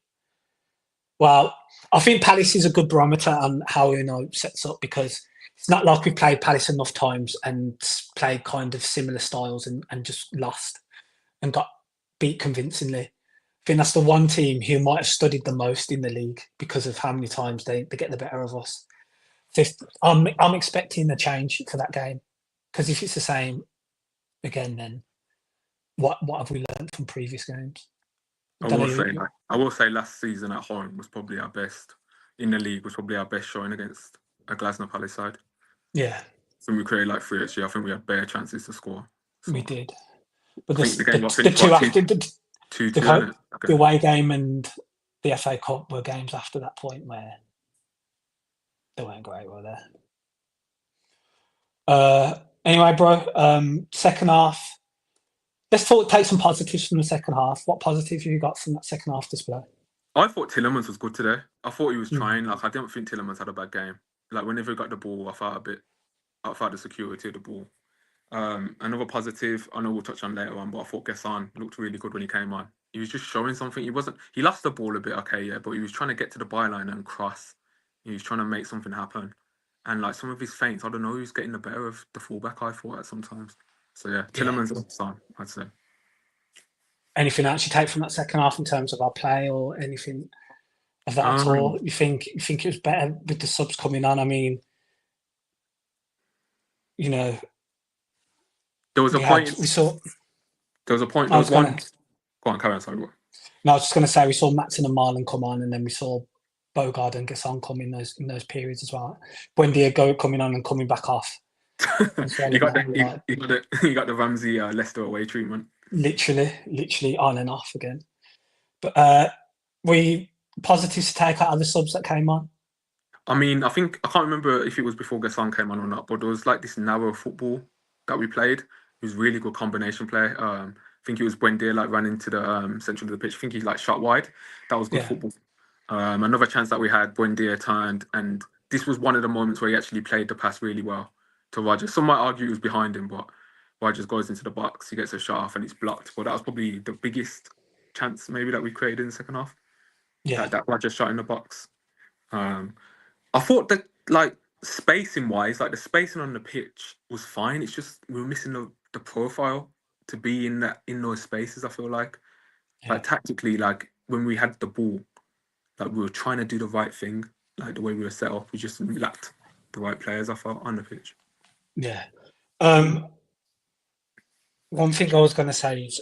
Well, I think Palace is a good barometer on how sets up because it's not like we played Palace enough times and played kind of similar styles and just lost and got beat convincingly. I think that's the one team who might have studied the most in the league because of how many times they get the better of us. So I'm expecting a change for that game because if it's the same again, then what have we learned from previous games? I don't know. I will say last season at home was probably our best in the league. Was probably our best showing against a Glasgow Palace side. Yeah, So we created like 3 actually. I think we had better chances to score. we So did. But I think the the game got the finished two what after 2-2, isn't it? the Okay. away game and the FA Cup were games after that point where they weren't great, were they? Anyway, bro. Second half. Let's take some positives from the second half. What positives have you got from that second half display? I thought Tillemans was good today. I thought he was Mm. trying. Like I didn't think Tillemans had a bad game. Like whenever he got the ball, I felt the security of the ball. Another positive, I know we'll touch on later on, but I thought Gasson looked really good when he came on. He was just showing something. He lost the ball a bit, okay, yeah, but he was trying to get to the byline and cross. He was trying to make something happen. And like some of his feints, I don't know, he was getting the better of the fullback, I thought, at sometimes. So yeah, Yeah. Tillemans and Gasson, I'd say. Anything else you take from that second half in terms of our play or anything of that at Um, all? You think it was better with the subs coming on? I mean, you know, there was a we had point. we saw. There was a point. I There was was one. gonna. Go on, carry on. Sorry. No, I was just gonna say we saw Matson and Marlon come on, and then we saw Bogard and Gasson come in those periods as well. Buendia coming on and coming back off as well you in got that. the you got the Ramsey Leicester away treatment. Literally on and off again. But we positives to take out of the subs that came on. I mean, I think I can't remember if it was before Gasson came on or not, but there was like this narrow football that we played. It was really good combination play. I think it was Buendia like ran into the central of the pitch. I think he like shot wide. That was good Yeah, football. Another chance that we had, Buendia turned, and this was one of the moments where he actually played the pass really well to Rogers. Some might argue it was behind him, but Rogers goes into the box, he gets a shot off, and it's blocked. But that was probably the biggest chance maybe that we created in the second half. yeah, That Rogers shot in the box. Um, I thought that like spacing wise, like the spacing on the pitch was fine. It's just we were missing the profile to be in those spaces. I feel like yeah, tactically, like when we had the ball, like we were trying to do the right thing, like the way we were set up. We just lacked the right players. I felt on the pitch. yeah. Um, One thing I was going to say is,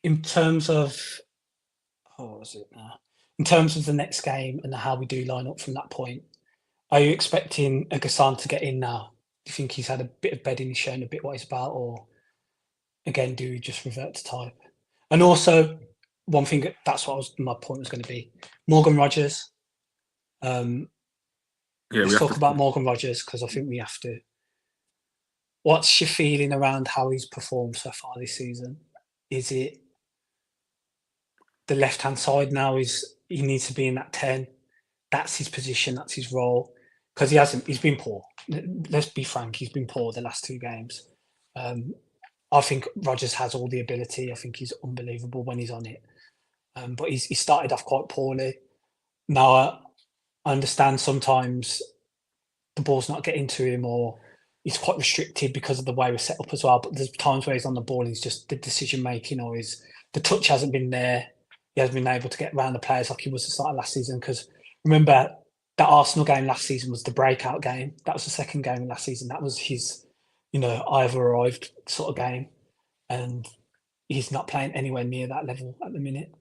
in terms of, what was it now? In terms of the next game and how we do line up from that point, are you expecting a Gassan to get in now? Do you think he's had a bit of bedding, he's shown a bit what he's about, or again, do we just revert to type? And also, one thing that's what my point was going to be. Morgan Rogers. Yeah, we Let's have talk about to. Morgan Rogers because I think we have to. What's your feeling around how he's performed so far this season? Is it the left hand side now? Is he needs to be in that 10? That's his position. That's his role. Because he hasn't. He's been poor. Let's be frank. He's been poor the last 2 games. I think Rogers has all the ability. I think he's unbelievable when he's on it. But he started off quite poorly. Now I understand sometimes the ball's not getting to him, or he's quite restricted because of the way we're set up as well. But there's times where he's on the ball, he's just the decision making or the touch hasn't been there. He hasn't been able to get around the players like he was at the start of last season. Because remember, that Arsenal game last season was the breakout game. That was the second game last season. That was his, I've arrived sort of game. And he's not playing anywhere near that level at the minute.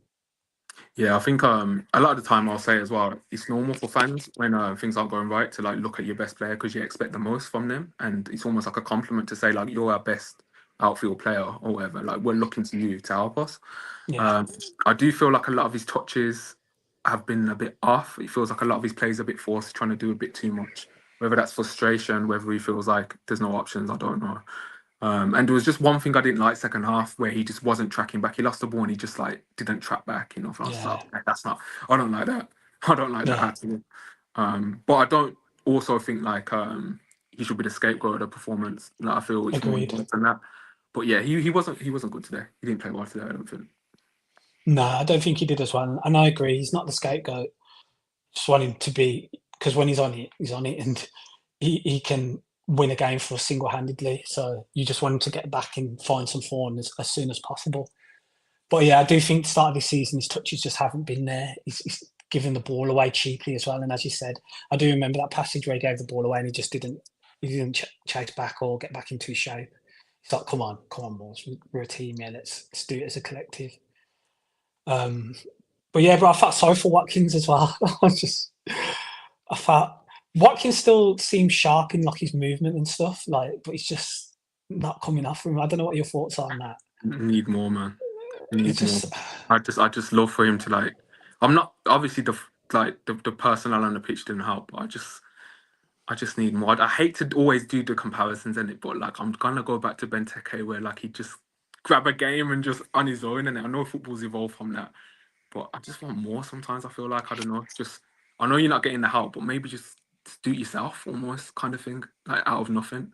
Yeah, I think a lot of the time I'll say as well, it's normal for fans when things aren't going right to like look at your best player because you expect the most from them, and it's almost like a compliment to say like you're our best outfield player or whatever. Like we're looking to you to help us. Yeah, I do feel like a lot of his touches have been a bit off. It feels like a lot of his plays are a bit forced, trying to do a bit too much. Whether that's frustration, whether he feels like there's no options, I don't know. And there was just one thing I didn't like second half where he just wasn't tracking back. He lost the ball and he just like didn't track back. I was yeah, like, that's not. I don't like that. I don't like that yeah. at all. But I don't also think like he should be the scapegoat of the performance. Like I feel it's more Agreed. important than that. But yeah, he wasn't good today. He didn't play well today. I don't think. No, I don't think he did as well. And I agree, he's not the scapegoat. Just want him to be, because when he's on it, and he can win a game for us single handedly. So you just want him to get back and find some form as soon as possible. But yeah, I do think the start of this season, his touches just haven't been there. He's giving the ball away cheaply as well. And as you said, I do remember that passage where he gave the ball away and he didn't chase back or get back into his shape. It's like, come on, boys, we're a team, yeah. Let's do it as a collective. Um, but I felt sorry for Watkins as well. I felt Watkins still seems sharp in like his movement and stuff, like, but he's just not coming off for him. I don't know what your thoughts are on that. Need more, man. It's Need more. just, I just love for him to like. I'm not obviously the personnel on the pitch didn't help. But I just need more. I hate to always do the comparisons in it, but like I'm gonna go back to Benteke where like he just grab a game and just on his own. And I know football's evolved from that, but I just want more. Sometimes I feel like I don't know. It's just I know you're not getting the help, but maybe just do it yourself, almost kind of thing, like out of nothing.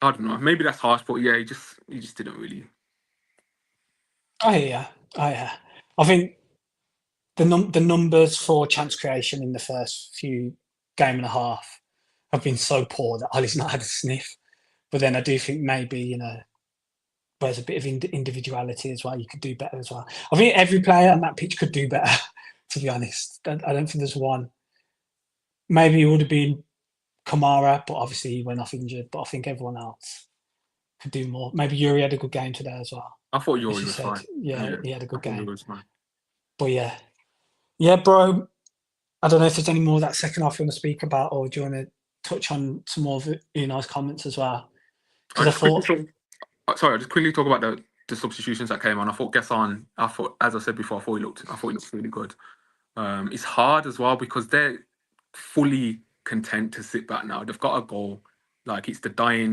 I don't know. Maybe that's harsh, but yeah, he just didn't really. oh yeah, oh yeah. I think the numbers for chance creation in the first few game and a half have been so poor that Ollie's not had a sniff. But then I do think maybe there's a bit of individuality as well. You could do better as well. I think every player on that pitch could do better. To be honest, I don't think there's one. Maybe it would have been Kamara, but obviously he went off injured. But I think everyone else could do more. Maybe Yuri had a good game today as well. I thought As Yuri you was said, fine. yeah, Yeah, he had a I good thought Yuri game. was fine. But yeah, bro. I don't know if there's any more of that second half you want to speak about, or do you want to touch on some more of Unai's comments as well? I Because I just quickly thought, talk, sorry, I just quickly talk about the substitutions that came on. I thought Gesson, as I said before, I thought he looked really good. It's hard as well because they're fully content to sit back now. They've got a goal. Like it's the dying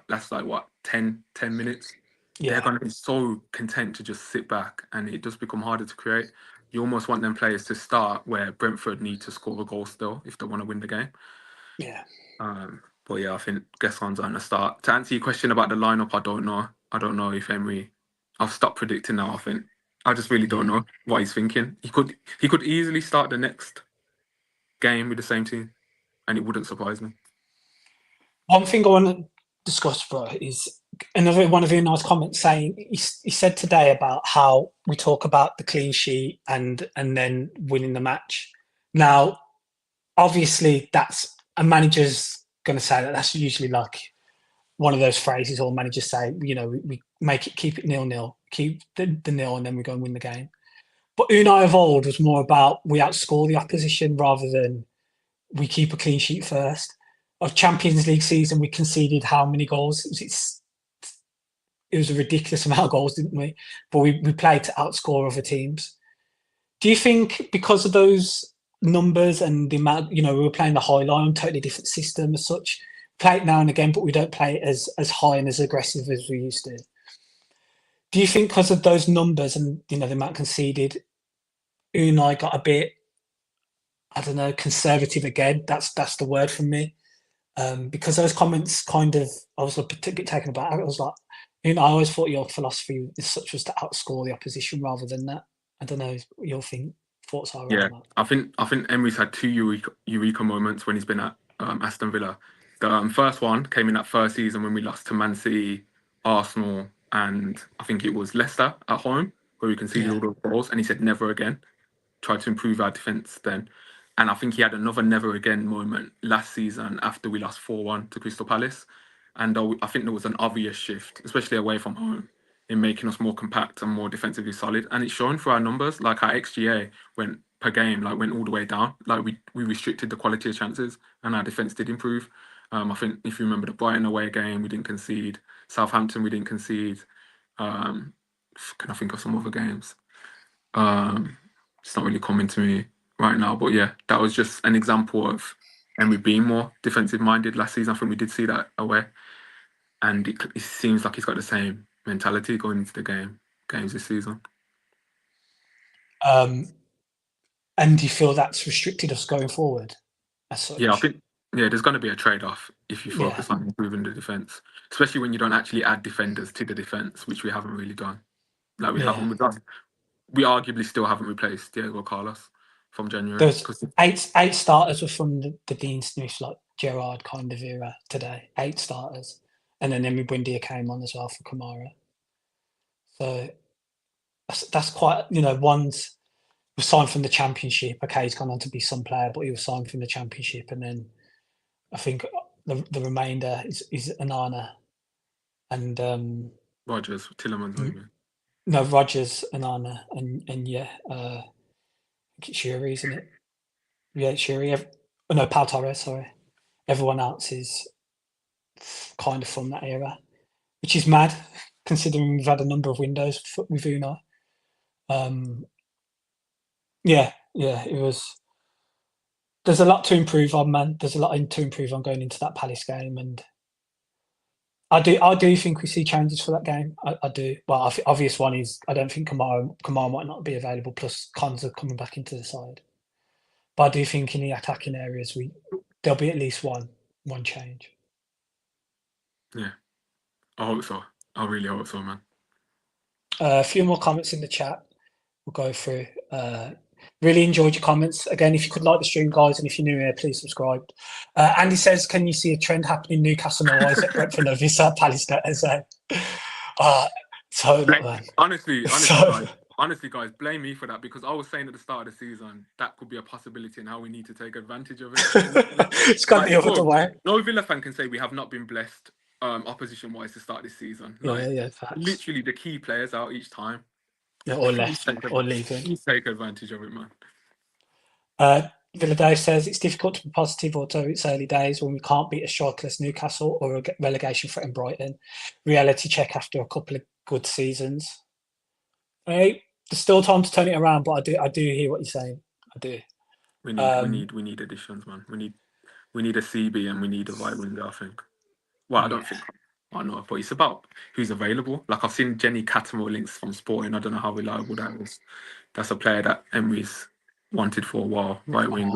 that's like what 10 minutes. They're yeah, gonna be so content to just sit back, and it does become harder to create. You almost want them players to start where Brentford need to score a goal still if they want to win the game. yeah. But yeah, I think Gesson's on the start. To answer your question about the lineup, I don't know. I don't know if Emery. I've stopped predicting now. I think I just really don't Mm. know what he's thinking. He could easily start the next game with the same team, and it wouldn't surprise me. One thing I want to discuss, bro, is another one of your nice comments saying he said today about how we talk about the clean sheet and then winning the match. Now, obviously, that's a manager's going to say that. That's usually like one of those phrases all managers say. We make it, keep it 0-0, keep the nil, and then we go and win the game. But Unai of old was more about we outscore the opposition rather than we keep a clean sheet first. Our Champions League season, we conceded how many goals? It was a ridiculous amount of goals, didn't we? But we played to outscore other teams. Do you think because of those numbers and the amount, we were playing the high line, totally different system as such, play it now and again, but we don't play it as high and as aggressive as we used to. Do you think because of those numbers and the amount conceded, Unai got a bit, I don't know, conservative again? That's the word from me. Because those comments I was a bit taken aback. I was like, I always thought your philosophy is such as to outscore the opposition rather than that. I don't know what your thoughts are Yeah, around that. I think Emery's had two eureka moments when he's been at Aston Villa. The first one came in that first season when we lost to Man City, Arsenal, and I think it was Leicester at home, where we conceded all those goals. And he said, never again. Tried to improve our defence then. And I think he had another never again moment last season after we lost 4-1 to Crystal Palace. And I think there was an obvious shift, especially away from home, in making us more compact and more defensively solid. And it's shown through our numbers. Like our XGA went per game, like went all the way down. Like we restricted the quality of chances, and our defence did improve. I think if you remember the Brighton away game, we didn't concede. Southampton, we didn't concede. Can I think of some other games? It's not really coming to me right now, but yeah, that was just an example of Emery being more defensive minded last season. I think we did see that away, and it seems like he's got the same mentality going into the games this season. And do you feel that's restricted us going forward? Yeah, I think there's going to be a trade-off if you focus on improving the defense, especially when you don't actually add defenders to the defense, which we haven't really done. Like we arguably still haven't replaced Diego Carlos from January. There's eight starters were from the Dean Smith, like Gerrard kind of era today. 8 starters. And then Emery Buendia came on as well for Kamara. So that's quite, one's was signed from the Championship. Okay, he's gone on to be some player, but he was signed from the Championship. And then I think the remainder is Anana and Rogers, Tillerman. No, Rogers, Anana, and I think it's Shuri, isn't it? Yeah, it's Shuri. No, Pal Torres, sorry. Everyone else is kind of from that era, which is mad, considering we've had a number of windows with Unai. It was. There's a lot to improve on, man. There's a lot to improve on going into that Palace game, and I do think we see changes for that game. I do. Well, obvious one is I don't think Kamara might not be available. Plus, Konza coming back into the side, but I do think in the attacking areas there'll be at least one change. Yeah, I hope so. I really hope so, man. A few more comments in the chat. We'll go through. Really enjoyed your comments. Again, if you could like the stream, guys, and if you're new here, please subscribe. Andy says, can you see a trend happening in Newcastle or is it Brentford or Visa Palace? Honestly, guys, blame me for that because I was saying at the start of the season that could be a possibility and how we need to take advantage of it. It's got the other way. No Villa fan can say we have not been blessed opposition-wise to start this season. Literally the key players out each time. Yeah, or left or leaving. Please take advantage of it, man. Villa Dave says it's difficult to be positive, although it's early days when we can't beat a strikerless Newcastle or a relegation threat in Brighton. Reality check after a couple of good seasons. There's still time to turn it around, but I do hear what you're saying. I do. We need additions, man. We need a CB and we need a right winger, I think. Well, I don't think. I know, but it's about who's available. Like I've seen Jenny Cattermole links from Sporting. I don't know how reliable that is. That's a player that Emery's wanted for a while, right wing.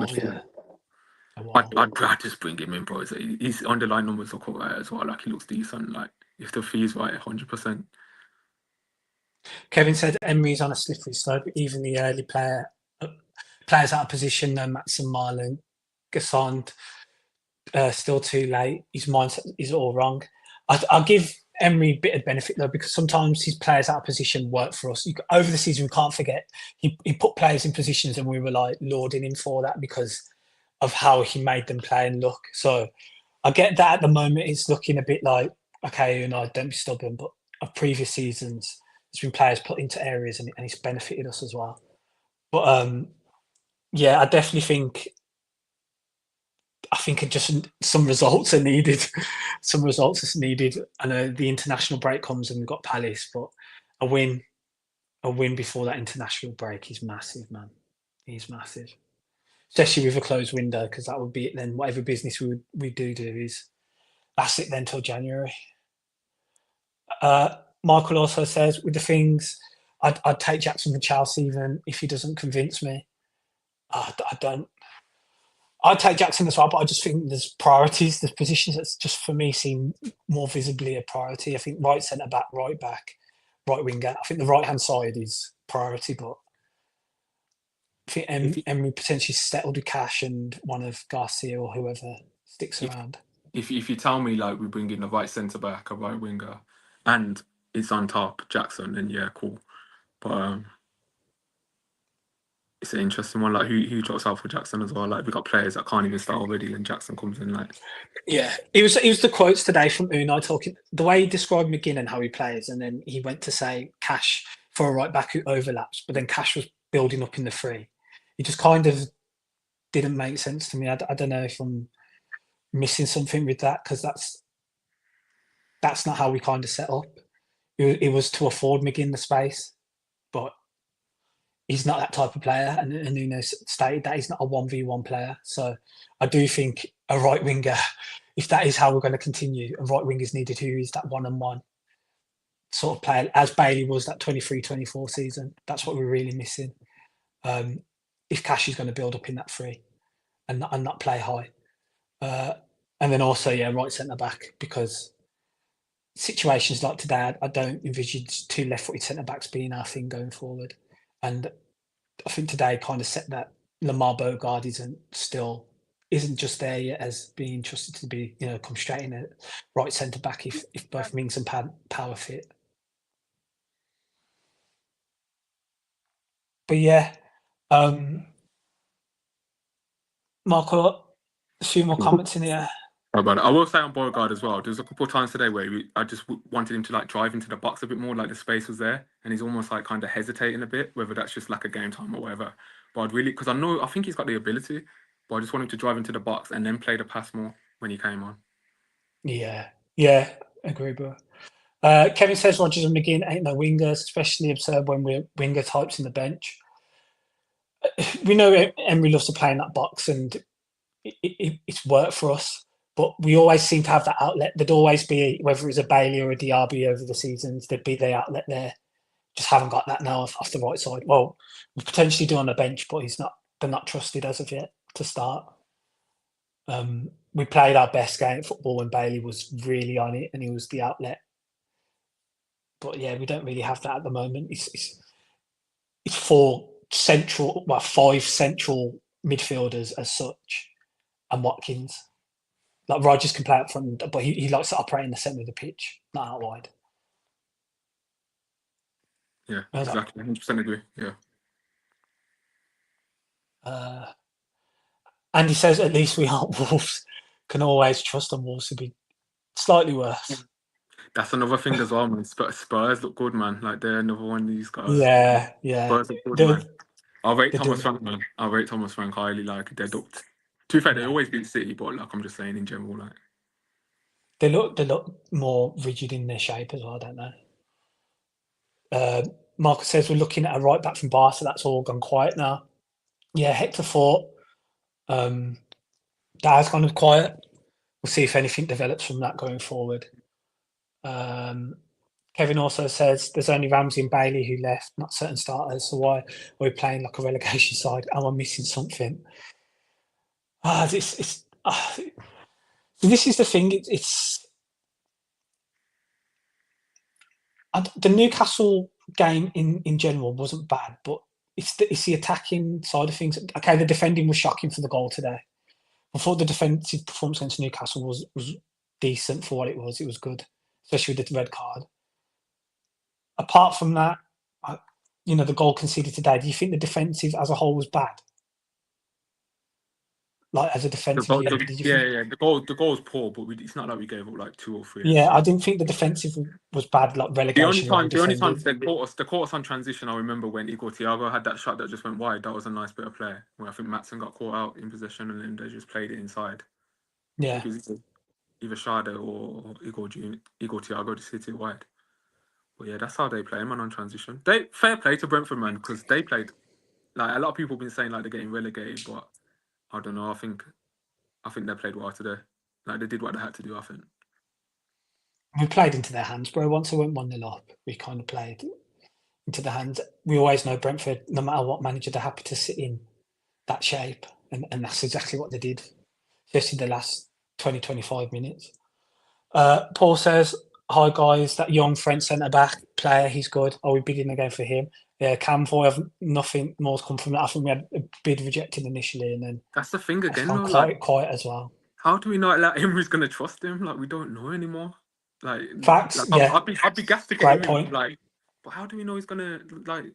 I'd just bring him in, bro. His underlying numbers are quite right as well. Like he looks decent. Like if the fee's right, 100%. Kevin said Emery's on a slippery slope. Even the early players out of position, Matson, Marlon, Gassond, still too late. His mindset is all wrong. I'll give Emery a bit of benefit though, because sometimes his players out of position work for us. Over the season, we can't forget he put players in positions and we were like lauding him for that because of how he made them play and look. So I get that at the moment it's looking a bit like, okay, don't be stubborn, but of previous seasons, there's been players put into areas and it's benefited us as well. But I definitely think just some results are needed. Some results are needed. I know the international break comes and we've got Palace, but a win before that international break is massive, man. He's massive, especially with a closed window, because that would be it. Then whatever business we do is that's it then till January. Michael also says with the things I'd take Jackson from Chelsea even if he doesn't convince me. I don't. I'd take Jackson as well, but I just think there's priorities. There's positions that's just for me seem more visibly a priority. I think right centre back, right back, right winger. I think the right hand side is priority, but I think Emery potentially settled with Cash and one of Garcia or whoever sticks around. if you tell me like we bring in a right centre back, a right winger, and it's on top Jackson, then yeah, cool. But it's an interesting one. Like who drops out for Jackson as well. Like we got players that can't even start already, and Jackson comes in like. Yeah, it was the quotes today from Unai talking the way he described McGinn and how he plays, and then he went to say Cash for a right back who overlaps, but then Cash was building up in the free. It just kind of didn't make sense to me. I don't know if I'm missing something with that because that's not how we kind of set up. It was to afford McGinn the space, but he's not that type of player, and Nuno stated that he's not a 1v1 player. So I do think a right winger, if that is how we're going to continue, a right winger is needed who is that one-on-one sort of player, as Bailey was that 23-24 season. That's what we're really missing. If Cash is going to build up in that free and not play high. And then also, yeah, right centre-back, because situations like today, I don't envisage two left-footed centre-backs being our thing going forward. And I think today kind of set that Lamar Bogard isn't just there yet as being trusted to be, come straight in at right centre back if both Mings and Power fit. But yeah, Marco, a few more comments in here. About it. I will say on Beauregard as well. There's a couple of times today where I just wanted him to like drive into the box a bit more, like the space was there, and he's almost like kind of hesitating a bit, whether that's just like a game time or whatever. But I'd really, because I think he's got the ability, but I just want him to drive into the box and then play the pass more when he came on. Yeah, agree, bro. Kevin says Rodgers and McGinn ain't no wingers, especially absurd when we're winger types in the bench. We know Emery loves to play in that box, and it's worked for us. But we always seem to have that outlet. There'd always be, whether it's a Bailey or a Diaby over the seasons, there'd be the outlet there. Just haven't got that now off the right side. Well, we potentially do on the bench, but they're not trusted as of yet to start. We played our best game of football when Bailey was really on it and he was the outlet. But yeah, we don't really have that at the moment. It's five central midfielders as such, and Watkins. Like Rodgers can play up front, but he likes to operate in the centre of the pitch, not out wide. Yeah, exactly. 100% agree. Yeah. And he says, at least we aren't Wolves. Can always trust on Wolves to be slightly worse. That's another thing as well, man. Spurs look good, man. Like they're another one of these guys. Yeah. Spurs look good, man. I'll rate Thomas Frank, man. I'll rate Thomas Frank highly. Like they're looked. To be fair, they always beat City, but like I'm just saying in general, like they look more rigid in their shape as well, don't they? Marcus says we're looking at a right back from Barca. That's all gone quiet now. Yeah, Hector Fort. That has gone quiet. We'll see if anything develops from that going forward. Kevin also says there's only Ramsey and Bailey who left, not certain starters. So why are we playing like a relegation side? Am I missing something? This is the thing. The Newcastle game in general wasn't bad, but it's the attacking side of things. Okay, the defending was shocking for the goal today. I thought the defensive performance against Newcastle was decent for what it was. It was good, especially with the red card. Apart from that, the goal conceded today. Do you think the defensive as a whole was bad? Like as a defensive unit, did you think? The goal was poor, but it's not like we gave up like 2 or 3. Yeah, I didn't think the defensive was bad. Like relegation. The only time they caught us on transition, I remember when Igor Thiago had that shot that just went wide. That was a nice bit of play. Where I think Matson got caught out in possession and then they just played it inside. Yeah, it was either Shada or Igor Thiago just hit it wide. But yeah, that's how they play, man, on transition. Fair play to Brentford, man, because they played. Like a lot of people have been saying, like they're getting relegated, but I don't know. I think they played well today. Like they did what they had to do. I think we played into their hands, bro. Once I went 1-0 up, we kind of played into the hands. We always know Brentford, no matter what manager, they're happy to sit in that shape, and that's exactly what they did, especially the last 20-25 minutes. Paul says, hi guys, that young French centre-back player, he's good. Are we bidding again for him? Yeah, Camfoy, have nothing more's come from that. I think we had a bid rejected initially, and then that's the thing again. Quite quiet as well. how do we know like Emery's gonna trust him? Like we don't know anymore. Like, Facts, yeah. I'd be gassed to get Great him in. point. Like, but how do we know he's gonna like? Do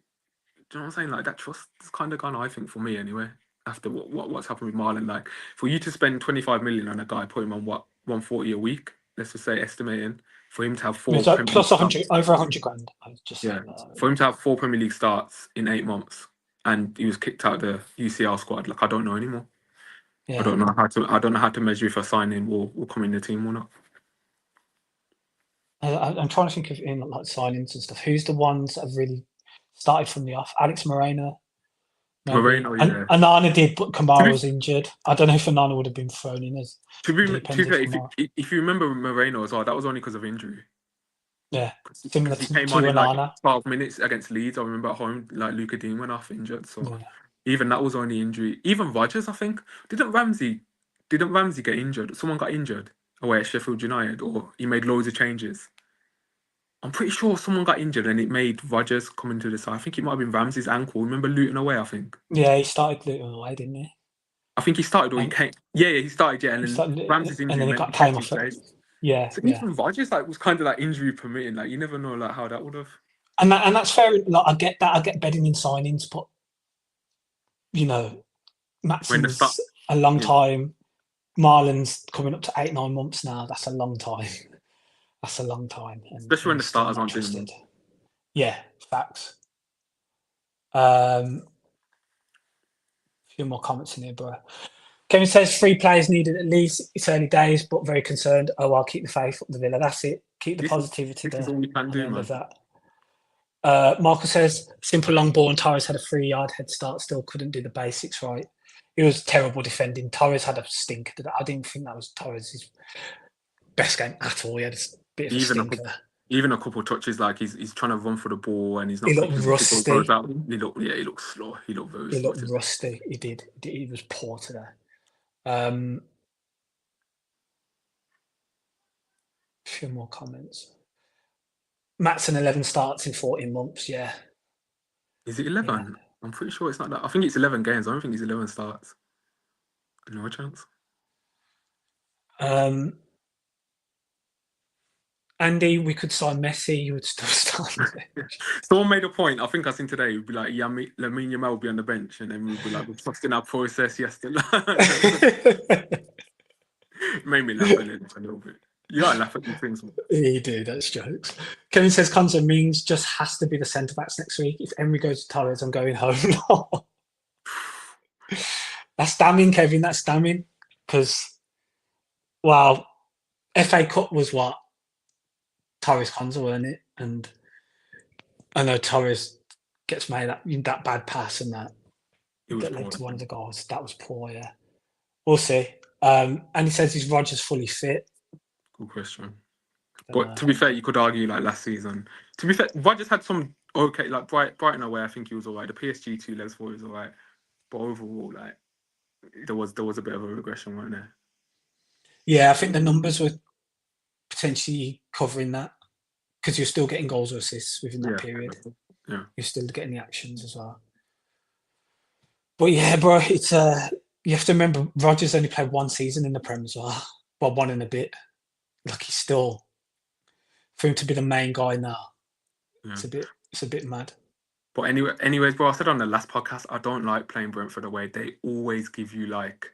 you know what I'm saying? Like that trust is kind of gone. I think for me anyway. After what's happened with Marlon, like for you to spend 25 million on a guy, put him on what 140 a week. Let's just say estimating for him to have four It's like Premier League plus 100, starts. over 100 grand. I was just Yeah, saying that. for him to have 4 Premier League starts in 8 months, and he was kicked out of the UCL squad. Like I don't know anymore. I Yeah. don't know how to. I don't know how to measure if a signing will come in the team or not. I'm trying to think of in like signings and stuff. Who's the ones that have really started from the off? Alex Moreno, maybe. Moreno, And yeah. Anana did, but To Kamara be was injured. I don't know if Anana would have been thrown in as deep to end be if fair, Kamara. if you remember Moreno as well, that was only because of injury. Yeah, similar Because he came to on in like Anana. 12 minutes against Leeds. I remember at home, like Luca Dean went off injured. So Yeah. even that was only injury. Even Rodgers, I think, didn't Ramsey get injured? Someone got injured away at Sheffield United, or he made loads of changes. I'm pretty sure someone got injured and it made Rodgers come into the side. I think it might have been Ramsey's ankle. Remember Luton away, I think. Yeah, he started Luton away, didn't he? I think he started or he And came. Yeah, he started, yeah, and he then started, Ramsey's and injury then he meant he got came kept his off it. place. Yeah, So yeah. even Rodgers like was kind of like injury permitting. Like you never know like how that would have. And that's fair. Like I get that. I get bedding in signings, but you know, When the start, Matson's a long yeah, time. Marlon's coming up to 8, 9 months now. That's a long time. That's a long time, especially and when he's the still starters not aren't doing trusted. well. Yeah, facts. A few more comments in here, bro. Kevin says 3 players needed at least. It's early days, but very concerned. Oh, I'll keep the faith up the Villa. That's it. Keep the This is positivity this is there all you can on the do, end man. of that. Marco says simple long ball and Torres had a 3 yard head start. Still couldn't do the basics right. It was terrible defending. Torres had a stink. I didn't think that was Torres' best game at all. He had a bit of a Even a stinker. even a couple touches, like he's trying to run for the ball and he's He not looked quick enough. The ball goes rusty. out. He looked slow. He looked very He slow looked today. rusty. He did. He was poor today. A few more comments. Matson 11 starts in 14 months. Yeah. Is it Yeah. 11? I'm pretty sure it's not that. I think it's 11 games. I don't think it's 11 starts. No chance. Andy, we could sign Messi. He would still start. Someone made a point. I think I seen today. Would be like, yeah, Lamine Yamal will be on the bench, and then we'd be like, we're trusting our process yesterday. Made me laugh a little bit. You gotta laugh at these things. Man. You do, that's jokes. Kevin says Conte Mings just has to be the centre backs next week. If Emery goes to Torres, I'm going home. That's damning, Kevin. That's damning. Because, well, FA Cup was what? Torres Conte, weren't it? And I know Torres gets made that bad pass and It was that led poor. to one of the goals. That was poor, yeah. We'll see. And he says he's Rogers fully fit. Good question. Don't But know. to be fair, you could argue like last season. To be fair, Rodgers had some okay, like Brighton away. I think he was alright. The PSG 2 legs for was alright. But overall, like there was a bit of a regression, weren't there? Yeah, I think the numbers were potentially covering that because you're still getting goals or assists within that Yeah. period. Yeah. You're still getting the actions as well. But yeah, bro, it's you have to remember Rogers only played 1 season in the Prem as well. Well, one and a bit. Like he's still for him to be the main guy now. Yeah. It's a bit mad. But anyways, bro, I said on the last podcast, I don't like playing Brentford away. They always give you like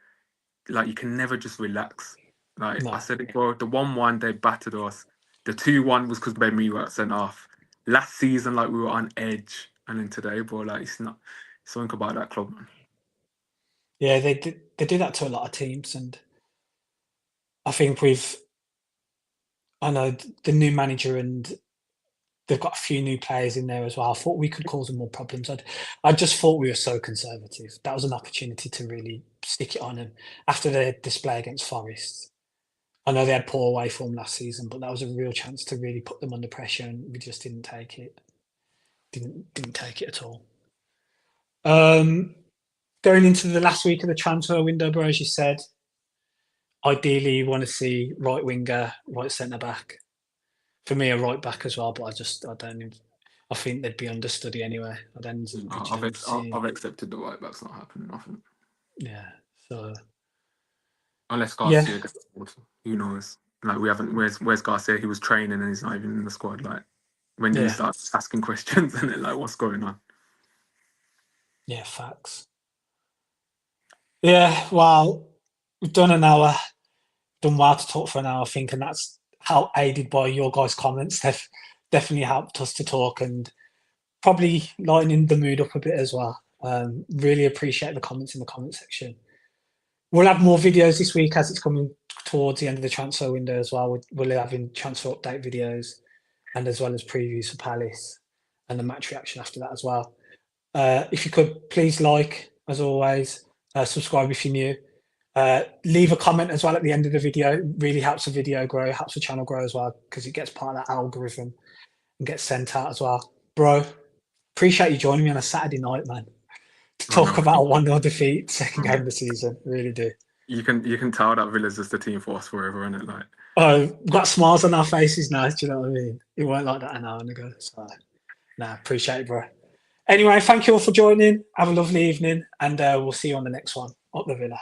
you can never just relax. Like I No. said it, bro. The 1-1 they battered us. The 2-1 was because Ben got sent off. Last season, like we were on edge, and then today, bro, like it's not something about that club, man. Yeah, they do that to a lot of teams, and I think I know the new manager and they've got a few new players in there as well. I thought we could cause them more problems. I just thought we were so conservative. That was an opportunity to really stick it on them after their display against Forest. I know they had poor away form last season, but that was a real chance to really put them under pressure, and we just didn't take it. Didn't take it at all. Going into the last week of the transfer window, bro, as you said, ideally you want to see right winger, right centre back. For me, a right back as well, but I don't. I think they'd be understudy anyway. I don't think there's a good chance. I've accepted the right back's not happening. I think. Yeah. So Unless Yeah, Garcia gets called, who knows? Like we haven't. Where's Garcia? He was training and he's not even in the squad. Like when do we yeah, start asking questions and then like what's going on? yeah. Facts. Yeah. Well, we've done an hour. Done well to talk for an hour, I think, and that's how aided by your guys' comments. They've definitely helped us to talk and probably lightening the mood up a bit as well. Really appreciate the comments in the comment section. We'll have more videos this week as it's coming towards the end of the transfer window as well. We'll having transfer update videos and as well as previews for Palace and the match reaction after that as well. If you could please like, as always, subscribe if you're new. Leave a comment as well at the end of the video. It really helps the video grow, helps the channel grow as well because it gets part of that algorithm and gets sent out as well. Bro, appreciate you joining me on a Saturday night, man, to Oh talk no, about a 1-0 defeat, second game of the season. Really do. you can tell that Villa's just the team for us forever, isn't it? Like Oh, we've got smiles on our faces now. Do you know what I mean? It weren't like that an hour ago. So, nah, appreciate it, bro. Anyway, thank you all for joining. Have a lovely evening, and we'll see you on the next one. Up the Villa.